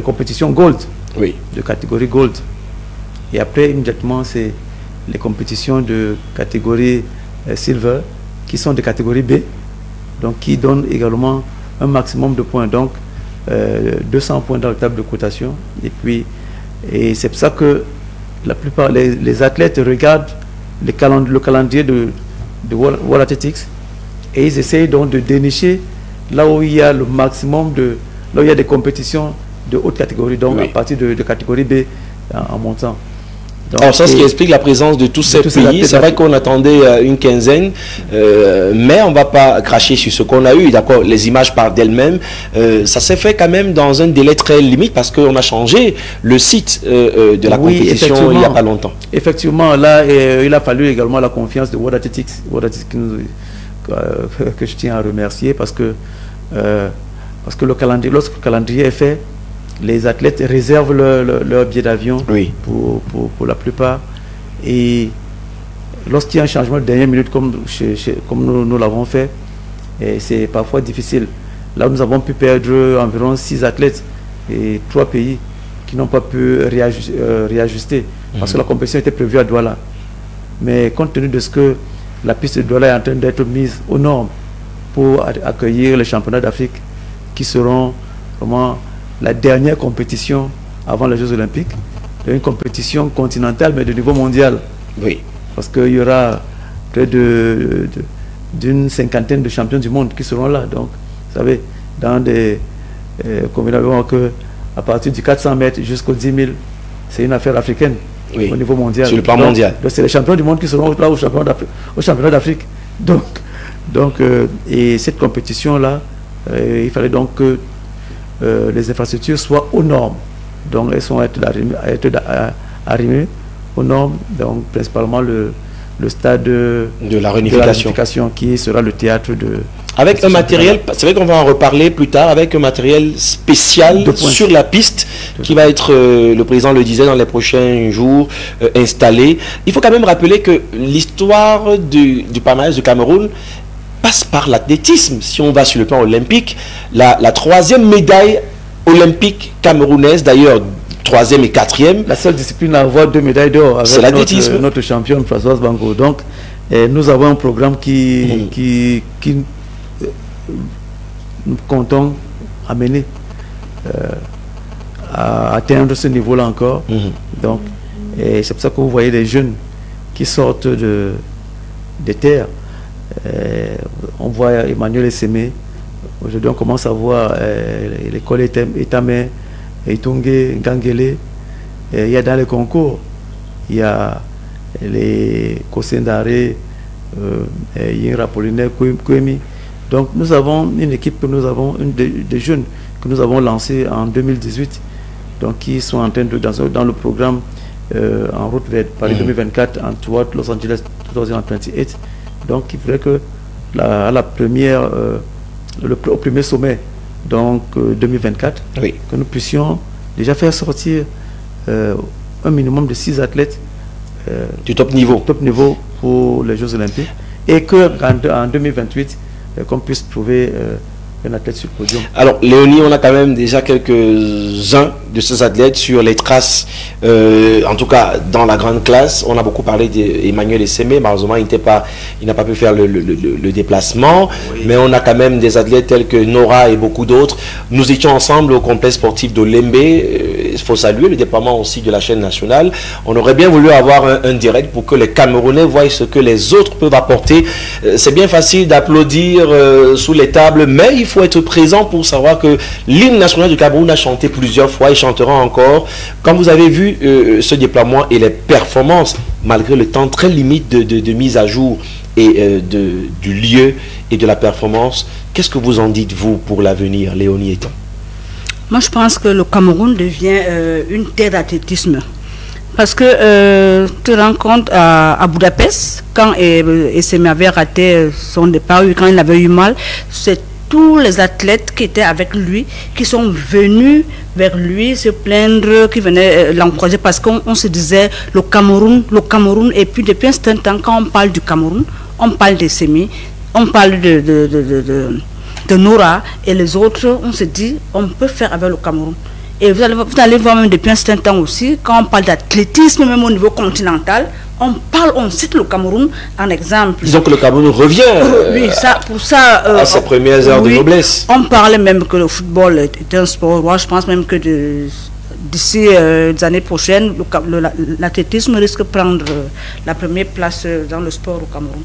compétitions Gold, de catégorie Gold. Et après, immédiatement, c'est les compétitions de catégorie Silver, qui sont de catégorie B, donc qui donnent également un maximum de points, donc 200 points dans le table de cotation. Et c'est pour ça que la plupart les athlètes regardent le calendrier de World Athletics et ils essayent donc de dénicher là où il y a le maximum là où il y a des compétitions de haute catégorie, donc à partir de catégorie B en montant. Alors ça, ce qui explique la présence de tous ces pays. C'est vrai qu'on attendait une quinzaine, mais on ne va pas cracher sur ce qu'on a eu. D'accord, les images parlent d'elles-mêmes. Ça s'est fait quand même dans un délai très limite parce qu'on a changé le site de la compétition il n'y a pas longtemps. Effectivement, là, il a fallu également la confiance de World Athletics que je tiens à remercier parce que le calendrier, lorsque le calendrier est fait, les athlètes réservent leur billet d'avion pour la plupart. Et lorsqu'il y a un changement de dernière minute, comme nous l'avons fait, c'est parfois difficile. Là, nous avons pu perdre environ 6 athlètes et 3 pays qui n'ont pas pu réajuster parce que la compétition était prévue à Douala. Mais compte tenu de ce que la piste de Douala est en train d'être mise aux normes pour accueillir les championnats d'Afrique qui seront vraiment la dernière compétition avant les Jeux Olympiques, une compétition continentale mais de niveau mondial. Oui. Parce qu'il y aura près d'une cinquantaine de champions du monde qui seront là. Donc, vous savez, dans des convenablement que à partir du 400 mètres jusqu'aux 10 000, c'est une affaire africaine au niveau mondial. Sur le plan mondial. Donc c'est les champions du monde qui seront là au championnat d'Afrique. Donc, et cette compétition-là, il fallait donc que les infrastructures soient aux normes. Donc elles sont arrimées aux normes, donc principalement le stade de la réunification qui sera le théâtre de... Avec un matériel, c'est vrai qu'on va en reparler plus tard, avec un matériel spécial sur la piste qui va être, le président le disait, dans les prochains jours installé. Il faut quand même rappeler que l'histoire du palmarès du Cameroun passe par l'athlétisme. Si on va sur le plan olympique, la 3e médaille olympique camerounaise, d'ailleurs 3e et 4e. La seule discipline à avoir 2 médailles d'or avec notre championne Françoise Bango. Donc nous avons un programme qui nous comptons amener à atteindre ce niveau-là encore. Donc c'est pour ça que vous voyez des jeunes qui sortent des terres. On voit Emmanuel Essémé. Aujourd'hui, on commence à voir l'école Etamé, Itongé, Ngangele. Il y a dans les concours, il y a les Kosendare, Yinra Polinaire, Kouemi. Donc, nous avons une équipe que nous avons, des jeunes que nous avons lancé en 2018, donc qui sont en train de dans le programme en route vers Paris 2024, en Toward Los Angeles 2028. Donc, il faudrait que au premier sommet, donc 2024, que nous puissions déjà faire sortir un minimum de 6 athlètes du top niveau pour les Jeux Olympiques, et qu'en 2028, qu'on puisse trouver un athlète sur le podium. Alors, Léonie, on a quand même déjà quelques-uns de ces athlètes sur les traces, en tout cas dans la grande classe. On a beaucoup parlé d'Emmanuel Essémé, malheureusement il n'a pas pu faire le déplacement, mais on a quand même des athlètes tels que Nora et beaucoup d'autres. Nous étions ensemble au complexe sportif de Lembe. Il faut saluer le déploiement aussi de la chaîne nationale. On aurait bien voulu avoir un direct pour que les Camerounais voient ce que les autres peuvent apporter. C'est bien facile d'applaudir sous les tables, mais il faut être présent pour savoir que l'hymne national du Cameroun a chanté plusieurs fois et chantera encore. Quand vous avez vu ce déploiement et les performances, malgré le temps très limite de mise à jour et du lieu et de la performance, qu'est-ce que vous en dites, vous, pour l'avenir, Léonie Eton? Moi, je pense que le Cameroun devient une terre d'athlétisme. Parce que tu te rends compte à Budapest, quand Essémé avait raté son départ, quand il avait eu mal, c'est tous les athlètes qui étaient avec lui, qui sont venus vers lui se plaindre, qui venaient l'encourager, parce qu'on se disait le Cameroun, et puis depuis un certain temps, quand on parle du Cameroun, on parle d'Essémé, on parle de Nora, et les autres, on se dit, on peut faire avec le Cameroun. Et vous allez voir même depuis un certain temps aussi, quand on parle d'athlétisme, même au niveau continental, on cite le Cameroun en exemple. Disons que le Cameroun revient oui, ça, pour ça, à ses premières heures de noblesse. On parlait même que le football est un sport. Moi, je pense même que d'ici les années prochaines, l'athlétisme risque de prendre la première place dans le sport au Cameroun.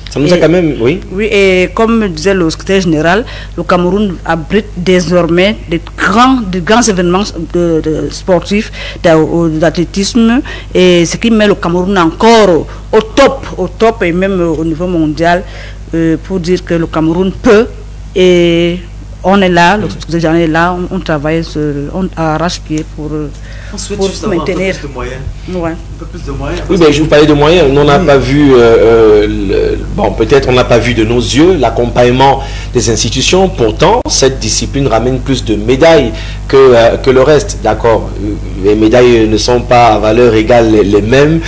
Ça nous a quand même, oui. Oui, et comme disait le secrétaire général, le Cameroun abrite désormais de grands événements sportifs d'athlétisme, et ce qui met le Cameroun encore au top et même au niveau mondial, pour dire que le Cameroun peut, et on est là, le secrétaire général est là, on travaille, on arrache-pied pour maintenir. Un peu plus de moyens. Oui, mais je vous parlais de moyens. On n'a pas vu, bon, peut-être on n'a pas vu de nos yeux l'accompagnement des institutions. Pourtant, cette discipline ramène plus de médailles que le reste. D'accord, les médailles ne sont pas à valeur égale les mêmes.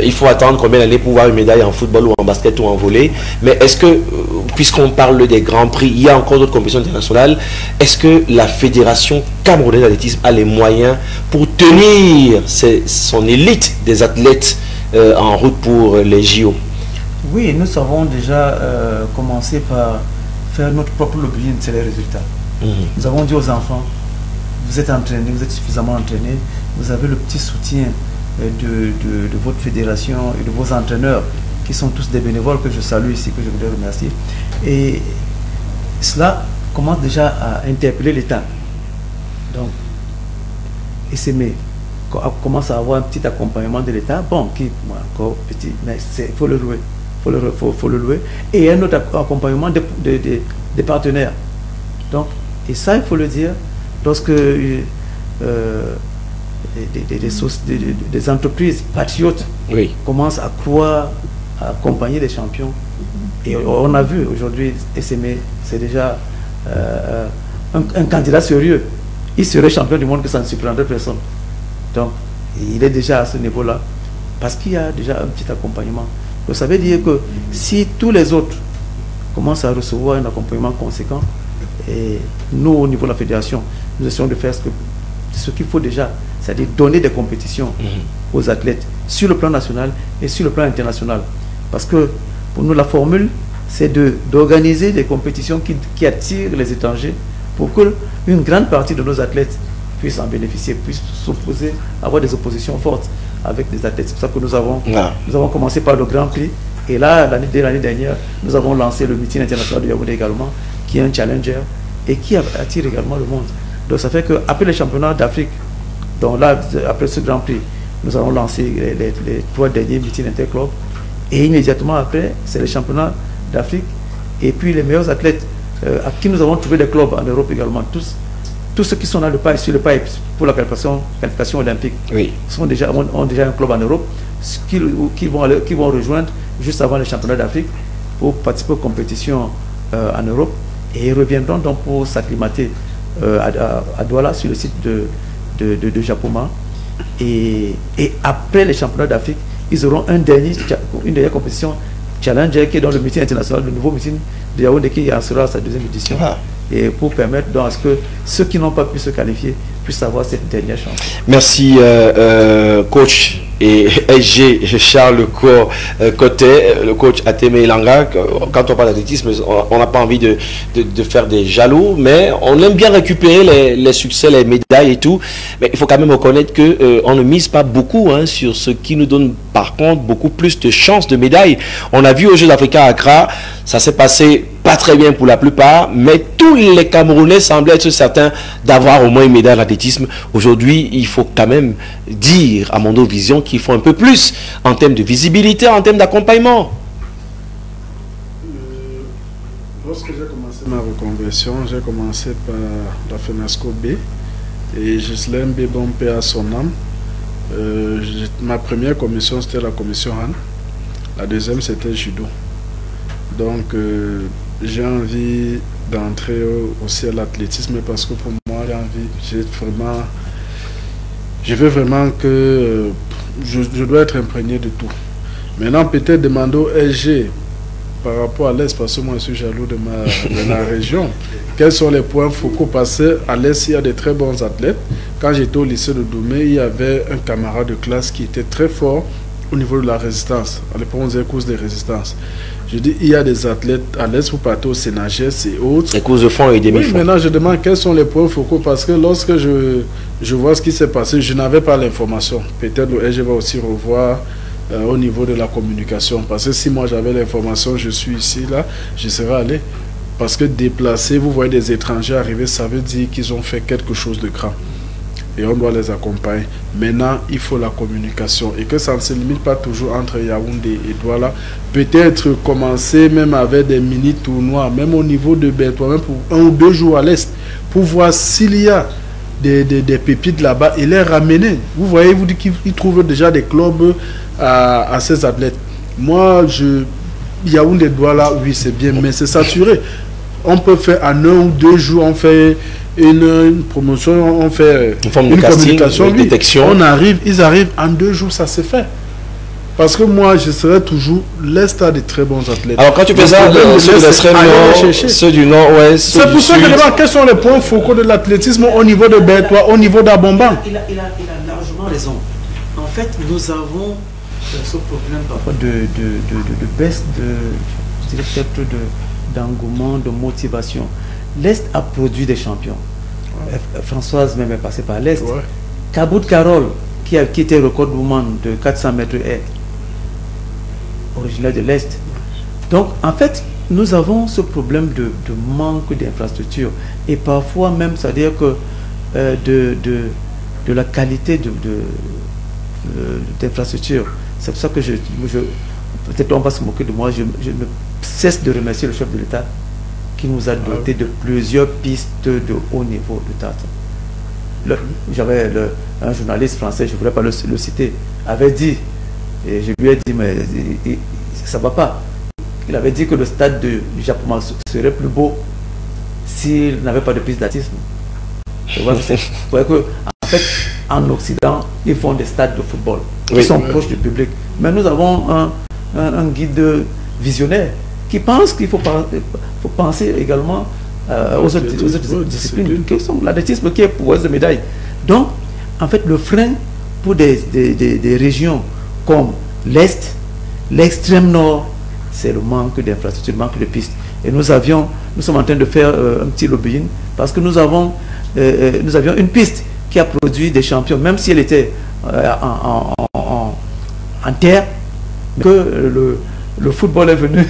Il faut attendre combien d'années pour voir une médaille en football ou en basket ou en volley. Mais est-ce que, puisqu'on parle des grands prix, il y a encore d'autres compétitions internationales, est-ce que la Fédération camerounaise d'athlétisme a les moyens pour tenir son élite des athlètes en route pour les JO? Oui, nous avons déjà commencé par faire notre propre lobbying, c'est les résultats. Nous avons dit aux enfants, vous êtes entraînés, vous êtes suffisamment entraînés, vous avez le petit soutien de votre fédération et de vos entraîneurs, qui sont tous des bénévoles que je salue ici, que je voudrais remercier. Et cela commence déjà à interpeller l'État. Donc, SME commence à avoir un petit accompagnement de l'État, bon, qui encore petit, mais il faut le louer. Faut le louer. Et un autre accompagnement des partenaires. Donc, et ça, il faut le dire, lorsque des entreprises patriotes commencent à croire, à accompagner des champions. Et on a vu aujourd'hui, SME, c'est déjà un candidat sérieux. Il serait champion du monde, que ça ne surprendrait personne. Donc, il est déjà à ce niveau-là, parce qu'il y a déjà un petit accompagnement. Donc, ça veut dire que si tous les autres commencent à recevoir un accompagnement conséquent, et nous, au niveau de la fédération, nous essayons de faire ce qu'il faut déjà, c'est-à-dire donner des compétitions aux athlètes sur le plan national et sur le plan international. Parce que pour nous, la formule, c'est d'organiser des compétitions qui attirent les étrangers, pour qu'une grande partie de nos athlètes puissent en bénéficier, puissent s'opposer, avoir des oppositions fortes avec des athlètes. C'est pour ça que nous avons commencé par le Grand Prix. Et là, l'année dernière, nous avons lancé le meeting international de Yaoundé également, qui est un challenger et qui attire également le monde. Donc ça fait qu'après les championnats d'Afrique, donc là, après ce Grand Prix, nous avons lancé les 3 derniers meetings interclubs. Et immédiatement après, c'est les championnats d'Afrique. Et puis les meilleurs athlètes à qui nous avons trouvé des clubs en Europe également, tous ceux qui sont sur le pipe pour la qualification olympique ont déjà un club en Europe qui vont rejoindre juste avant les championnats d'Afrique pour participer aux compétitions en Europe, et ils reviendront donc pour s'acclimater à Douala sur le site de Japoma, et après les championnats d'Afrique, ils auront une dernière compétition challenger qui est dans le meeting international, le nouveau meeting de Yaoundé qui en sera à sa 2e édition. Et pour permettre donc à ce que ceux qui n'ont pas pu se qualifier puissent avoir cette dernière chance. Merci coach et SG Charles Côté, le coach Ateme Elanga. Quand on parle d'athlétisme, on n'a pas envie de faire des jaloux, mais on aime bien récupérer les succès, les médailles et tout. Mais il faut quand même reconnaître qu'on ne mise pas beaucoup sur ce qui nous donne par contre beaucoup plus de chances de médailles. On a vu aux Jeux africains à Accra, ça s'est passé pas très bien pour la plupart, mais tous les Camerounais semblaient être certains d'avoir au moins une médaille d'athlétisme. Aujourd'hui, il faut quand même dire à Mondo Vision qu'il faut un peu plus en termes de visibilité, en termes d'accompagnement. Lorsque j'ai commencé ma reconversion, j'ai commencé par la FENASCO B et Ghislaine Bébon paix à son âme. Ma première commission, c'était la commission Han. La deuxième, c'était judo. Donc, j'ai envie d'entrer aussi à l'athlétisme parce que pour moi, je veux vraiment que je dois être imprégné de tout. Maintenant, peut-être demander au SG par rapport à l'Est, parce que moi, je suis jaloux de ma région. Quels sont les points focaux? Parce qu'à l'Est, il y a de très bons athlètes. Quand j'étais au lycée de Doumé, il y avait un camarade de classe qui était très fort au niveau de la résistance. À l'époque, on faisait course de résistance. Je dis, il y a des athlètes à l'aise pour partir au Sénagès et autres. Les courses de fond et demi-fond. Oui, maintenant, je demande quels sont les points focaux parce que lorsque je vois ce qui s'est passé, je n'avais pas l'information. Peut-être le SG va aussi revoir au niveau de la communication. Parce que si moi j'avais l'information, je suis ici, là, je serais allé. Parce que déplacer, vous voyez des étrangers arriver, ça veut dire qu'ils ont fait quelque chose de grand. Et on doit les accompagner. Maintenant, il faut la communication. Et que ça ne se limite pas toujours entre Yaoundé et Douala. Peut-être commencer même avec des mini-tournois, même au niveau de Bertois, même pour 1 ou 2 jours à l'Est, pour voir s'il y a des pépites là-bas et les ramener. Vous voyez, vous dites qu'ils trouvent déjà des clubs à ces athlètes. Moi, Yaoundé Douala, oui, c'est bien, mais c'est saturé. On peut faire en 1 ou 2 jours, on fait une promotion, on fait une forme de casting, communication, une détection. Ils arrivent en 2 jours, ça se fait. Parce que moi, je serais toujours l'Est a de très bons athlètes. Alors quand tu fais ça, ceux de l'extrême nord, ceux du nord, ouais, c'est pour ça que je demande quels sont les points focaux de l'athlétisme au niveau de Bertois, au niveau d'Abomban. Il a largement raison. En fait, nous avons ce problème parfois de baisse je dirais peut-être d'engouement, de motivation. L'Est a produit des champions. Ouais. Françoise même est passée par l'Est. Ouais. Kabout Carole, qui était recordwoman de 400 mètres air, originaire de l'Est. Donc, en fait, nous avons ce problème de manque d'infrastructures. Et parfois même, c'est-à-dire que de la qualité d'infrastructures. C'est pour ça que peut-être on va se moquer de moi, je ne cesse de remercier le chef de l'État qui nous a doté de plusieurs pistes de haut niveau de théâtre. J'avais un journaliste français, je ne voudrais pas le citer, avait dit, et je lui ai dit, mais ça ne va pas. Il avait dit que le stade du Japon serait plus beau s'il n'avait pas de piste d'athlétisme. Vous voyez que, en fait, en Occident, ils font des stades de football qui sont proches du public. Mais nous avons un guide visionnaire qui pense qu'il faut penser également aux autres disciplines, qui sont l'athlétisme qui est pour de médailles. Donc, en fait, le frein pour des régions comme l'Est, l'extrême nord, c'est le manque d'infrastructures, le manque de pistes. Et nous sommes en train de faire un petit lobbying parce que nous avions une piste qui a produit des champions, même si elle était en terre, que le football est venu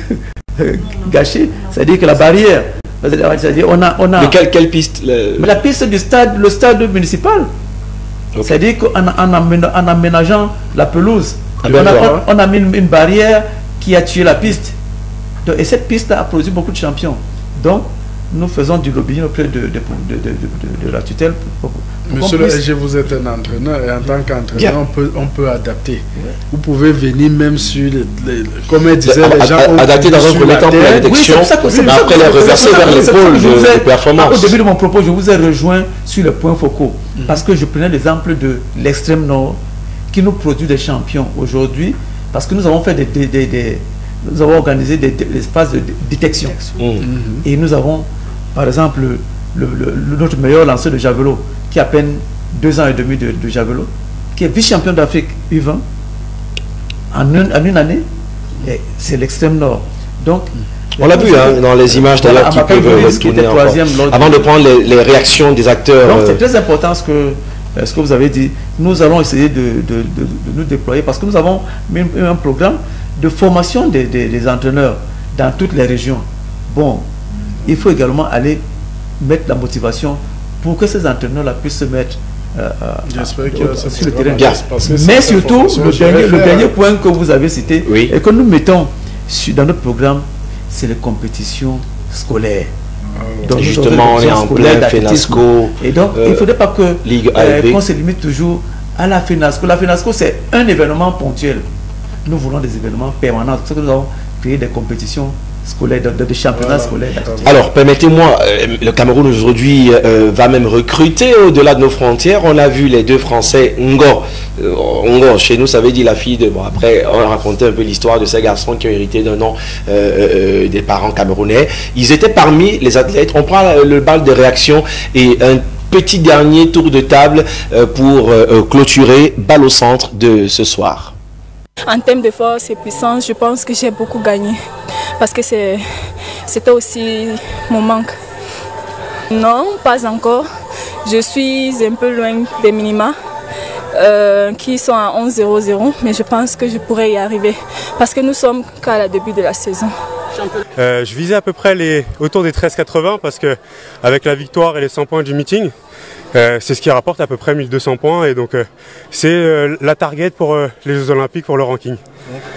gâcher, c'est-à-dire que la barrière, c'est-à-dire on a de quelle piste la piste du stade, le stade municipal. Okay. C'est-à-dire qu'en aménageant la pelouse, on a mis une barrière qui a tué la piste. Donc, et cette piste a produit beaucoup de champions. Donc, nous faisons du lobbying auprès de la tutelle. Monsieur le SG, vous êtes un entraîneur et en tant qu'entraîneur, on peut adapter. Ouais. Vous pouvez venir même sur comme elle disait, les gens adapter dans un premier temps pour la détection, mais après les reverser vers les pôles de performance. Au début de mon propos, je vous ai rejoint sur les points focaux parce que je prenais l'exemple de l'extrême nord qui nous produit des champions aujourd'hui parce que nous avons fait nous avons organisé des espaces de détection. Et nous avons, par exemple, notre meilleur lanceur de javelot, qui a à peine 2 ans et demi de javelot, qui est vice-champion d'Afrique U20 en une année, c'est l'extrême nord. Donc, on l'a vu dans les images d'ailleurs qui peuvent tourner avant de prendre les réactions des acteurs. Donc c'est très important ce que vous avez dit. Nous allons essayer de nous déployer parce que nous avons mis un programme de formation des entraîneurs dans toutes les régions. Bon, il faut également aller mettre la motivation pour que ces entraîneurs-là puissent se mettre sur le terrain. Mais surtout, le dernier point que vous avez cité et que nous mettons dans notre programme, c'est les compétitions scolaires. Donc, justement, on est en plein FENASCO. Et donc, il ne faudrait pas qu'on se limite toujours à la FENASCO. La FENASCO, c'est un événement ponctuel. Nous voulons des événements permanents. C'est pour ça que nous avons créé des compétitions scolaires, des championnats scolaires. Alors, permettez-moi, le Cameroun aujourd'hui va même recruter au-delà de nos frontières. On a vu les 2 Français, Ngo, chez nous, ça veut dire la fille de... Bon, après, on a raconté un peu l'histoire de ces garçons qui ont hérité d'un nom des parents camerounais. Ils étaient parmi les athlètes. On prend le bal de réaction et un petit dernier tour de table pour clôturer balle au centre de ce soir. En termes de force et puissance, je pense que j'ai beaucoup gagné parce que c'était aussi mon manque. Non, pas encore. Je suis un peu loin des minima qui sont à 11,00, mais je pense que je pourrais y arriver parce que nous sommes qu'à la début de la saison. Je visais à peu près autour des 13,80 parce que avec la victoire et les 100 points du meeting, c'est ce qui rapporte à peu près 1200 points et donc c'est la target pour les Jeux Olympiques pour le ranking.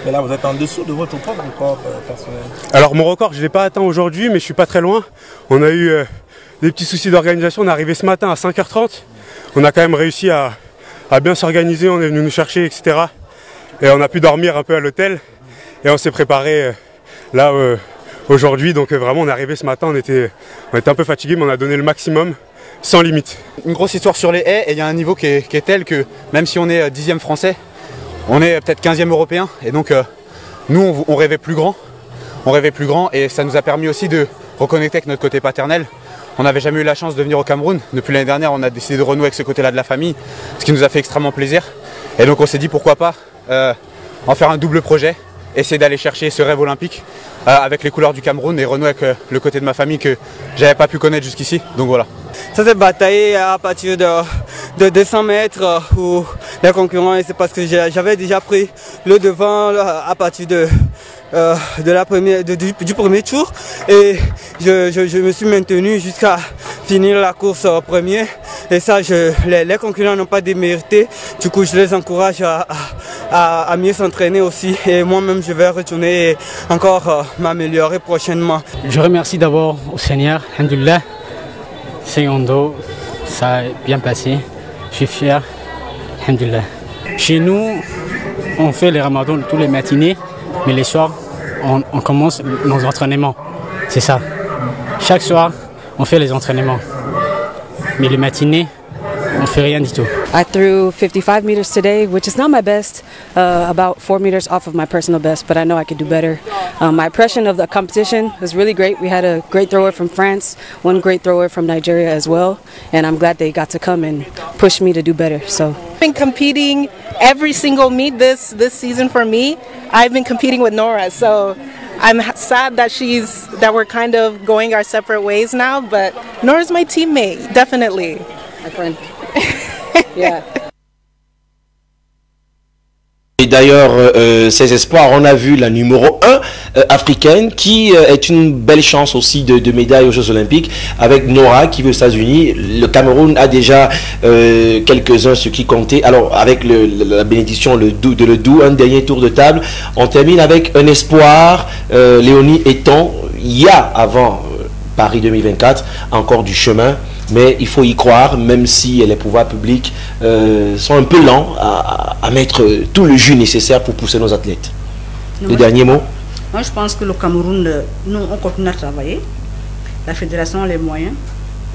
Mais là vous êtes en dessous de votre propre record personnel. Alors mon record je ne l'ai pas atteint aujourd'hui mais je suis pas très loin. On a eu des petits soucis d'organisation, on est arrivé ce matin à 5h30. On a quand même réussi à bien s'organiser, on est venu nous chercher etc. Et on a pu dormir un peu à l'hôtel et on s'est préparé là aujourd'hui, donc vraiment on est arrivé ce matin, on était un peu fatigué mais on a donné le maximum sans limite. Une grosse histoire sur les haies et il y a un niveau qui est tel que même si on est 10e français, on est peut-être 15e européen et donc nous on rêvait plus grand, et ça nous a permis aussi de reconnecter avec notre côté paternel. On n'avait jamais eu la chance de venir au Cameroun, depuis l'année dernière on a décidé de renouer avec ce côté-là de la famille, ce qui nous a fait extrêmement plaisir et donc on s'est dit pourquoi pas en faire un double projet. Essayer d'aller chercher ce rêve olympique avec les couleurs du Cameroun et renouer avec le côté de ma famille que j'avais pas pu connaître jusqu'ici. Donc voilà. Ça s'est bataillé à partir de 200 mètres où les concurrents, c'est parce que j'avais déjà pris le devant à partir du premier tour et je me suis maintenu jusqu'à finir la course premier et ça les concurrents n'ont pas démérité, du coup je les encourage à mieux s'entraîner aussi et moi-même je vais retourner et encore m'améliorer prochainement. Je remercie d'abord au Seigneur, alhamdoulilah. Secondo, ça a bien passé, je suis fier, alhamdoulilah. Chez nous, on fait les ramadans tous les matinées, mais les soirs, on commence nos entraînements, c'est ça. Chaque soir, on fait les entraînements, mais les matinées, on fait rien du tout. I threw 55 meters today, which is not my best, about 4 meters off of my personal best, but I know I could do better. My impression of the competition was really great. We had a great thrower from France, one great thrower from Nigeria as well, and I'm glad they got to come and push me to do better. So, I've been competing every single meet this season for me. I've been competing with Nora, so I'm sad that we're kind of going our separate ways now, but Nora's my teammate, definitely. My friend. Yeah. Et d'ailleurs, ces espoirs, on a vu la numéro 1 africaine qui est une belle chance aussi de médaille aux Jeux Olympiques avec Nora qui veut aux États-Unis. Le Cameroun a déjà quelques-uns ce qui comptait. Alors avec la bénédiction de Ledoux, un dernier tour de table, on termine avec un espoir, Léonie Eton. Il y a avant Paris 2024 encore du chemin. Mais il faut y croire, même si les pouvoirs publics sont un peu lents à mettre tout le jus nécessaire pour pousser nos athlètes. Le dernier mot? Moi, je pense que le Cameroun, nous, on continue à travailler. La fédération a les moyens.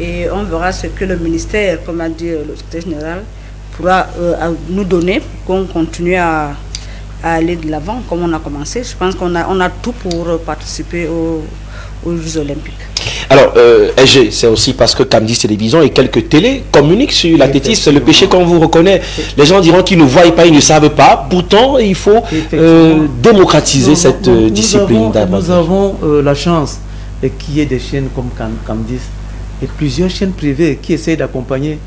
Et on verra ce que le ministère, comme a dit le secrétaire général, pourra nous donner pour qu'on continue à aller de l'avant, comme on a commencé. Je pense qu'on a tout pour participer aux Jeux Olympiques. Alors, c'est aussi parce que Cam10 Télévision et quelques télés communiquent sur l'athlétisme. C'est le péché qu'on vous reconnaît. Les gens diront qu'ils ne voient pas, ils ne savent pas. Pourtant, il faut démocratiser cette discipline. Nous avons la chance qu'il y ait des chaînes comme Cam10 et plusieurs chaînes privées qui essayent d'accompagner.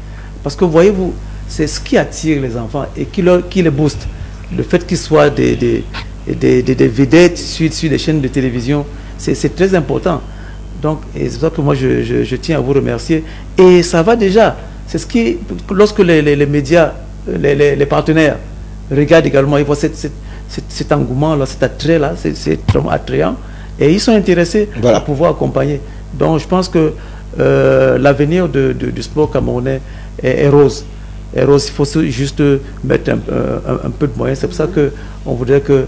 Parce que voyez-vous, c'est ce qui attire les enfants et qui les booste. Le fait qu'ils soient des vedettes sur des chaînes de télévision, c'est très important. Donc, c'est pour ça que moi, je tiens à vous remercier. Et ça va déjà. C'est ce qui, lorsque les médias, les partenaires regardent également, ils voient cet engouement-là, cet attrait-là, c'est vraiment attrayant. Et ils sont intéressés à pouvoir accompagner. Donc, je pense que l'avenir du sport camerounais est rose. Et rose, il faut juste mettre un peu de moyens. C'est pour ça qu'on voudrait que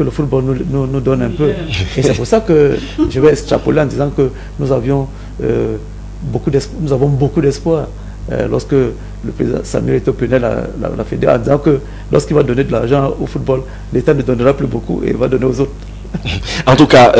le football nous donne un peu. Et c'est pour ça que je vais extrapoler en disant que nous avons beaucoup d'espoir. Lorsque le président Samuel Eto'o-Penel l'a fédéré, en disant que lorsqu'il va donner de l'argent au football, l'État ne donnera plus beaucoup et il va donner aux autres. En tout cas,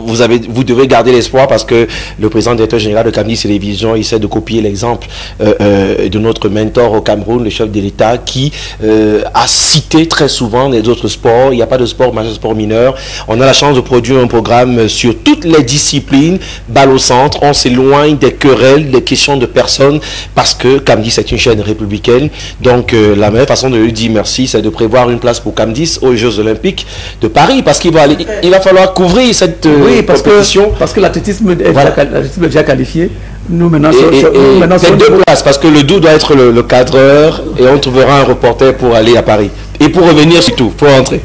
vous devez garder l'espoir parce que le président directeur général de Camdis Télévision essaie de copier l'exemple de notre mentor au Cameroun, le chef de l'État, qui a cité très souvent les autres sports. Il n'y a pas de sport majeur, sport mineur. On a la chance de produire un programme sur toutes les disciplines, balle au centre. On s'éloigne des querelles, des questions de personnes parce que Camdis est une chaîne républicaine. Donc la meilleure façon de lui dire merci, c'est de prévoir une place pour Camdis aux Jeux Olympiques de Paris parce qu'il va aller. Il va falloir couvrir cette compétition. Parce que l'athlétisme est déjà qualifié. Nous maintenant, c'est deux places parce que le DOU doit être le cadreur et on trouvera un reporter pour aller à Paris. Et pour revenir surtout, pour rentrer.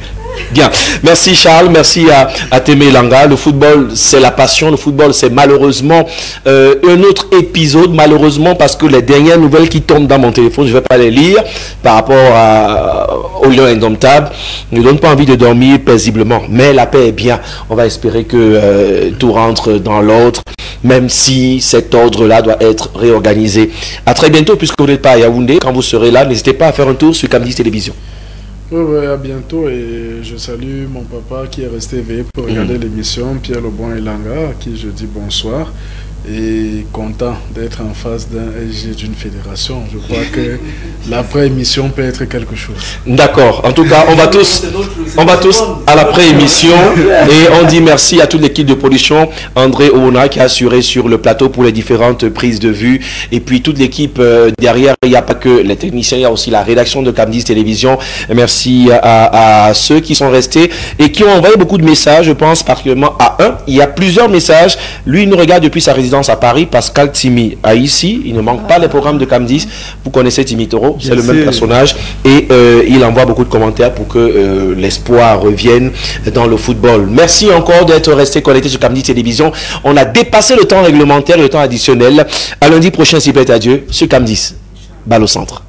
Bien, merci Charles, merci à Témé Langa. Le football, c'est la passion. Le football, c'est malheureusement un autre épisode, malheureusement, parce que les dernières nouvelles qui tombent dans mon téléphone, je ne vais pas les lire, par rapport au Lion indomptable, ne donnent pas envie de dormir paisiblement. Mais la paix est bien. On va espérer que tout rentre dans l'ordre, même si cet ordre-là doit être réorganisé. À très bientôt, puisque vous n'êtes pas à Yaoundé. Quand vous serez là, n'hésitez pas à faire un tour sur Camdis Télévision. Oui, à bientôt et je salue mon papa qui est resté éveillé pour regarder l'émission, Pierre Lebon et Langa, à qui je dis bonsoir et content d'être en face d'un SG d'une fédération. Je crois que l'après-émission peut être quelque chose. D'accord. En tout cas, on va tous à l'après-émission et on dit merci à toute l'équipe de production, André Ouna qui a assuré sur le plateau pour les différentes prises de vue et puis toute l'équipe derrière. Il n'y a pas que les techniciens, il y a aussi la rédaction de Camdis Télévision. Merci à ceux qui sont restés et qui ont envoyé beaucoup de messages. Je pense particulièrement à un. Il y a plusieurs messages. Lui, il nous regarde depuis sa résidence à Paris. Pascal Timi a ici. Il ne manque pas les programmes de Camdis. Vous connaissez Timi Toro, c'est le même personnage. Et il envoie beaucoup de commentaires pour que l'espoir revienne dans le football. Merci encore d'être resté connecté sur Camdis Télévision. On a dépassé le temps réglementaire et le temps additionnel. À lundi prochain, si plaît à Dieu, sur Camdis. Balle au centre.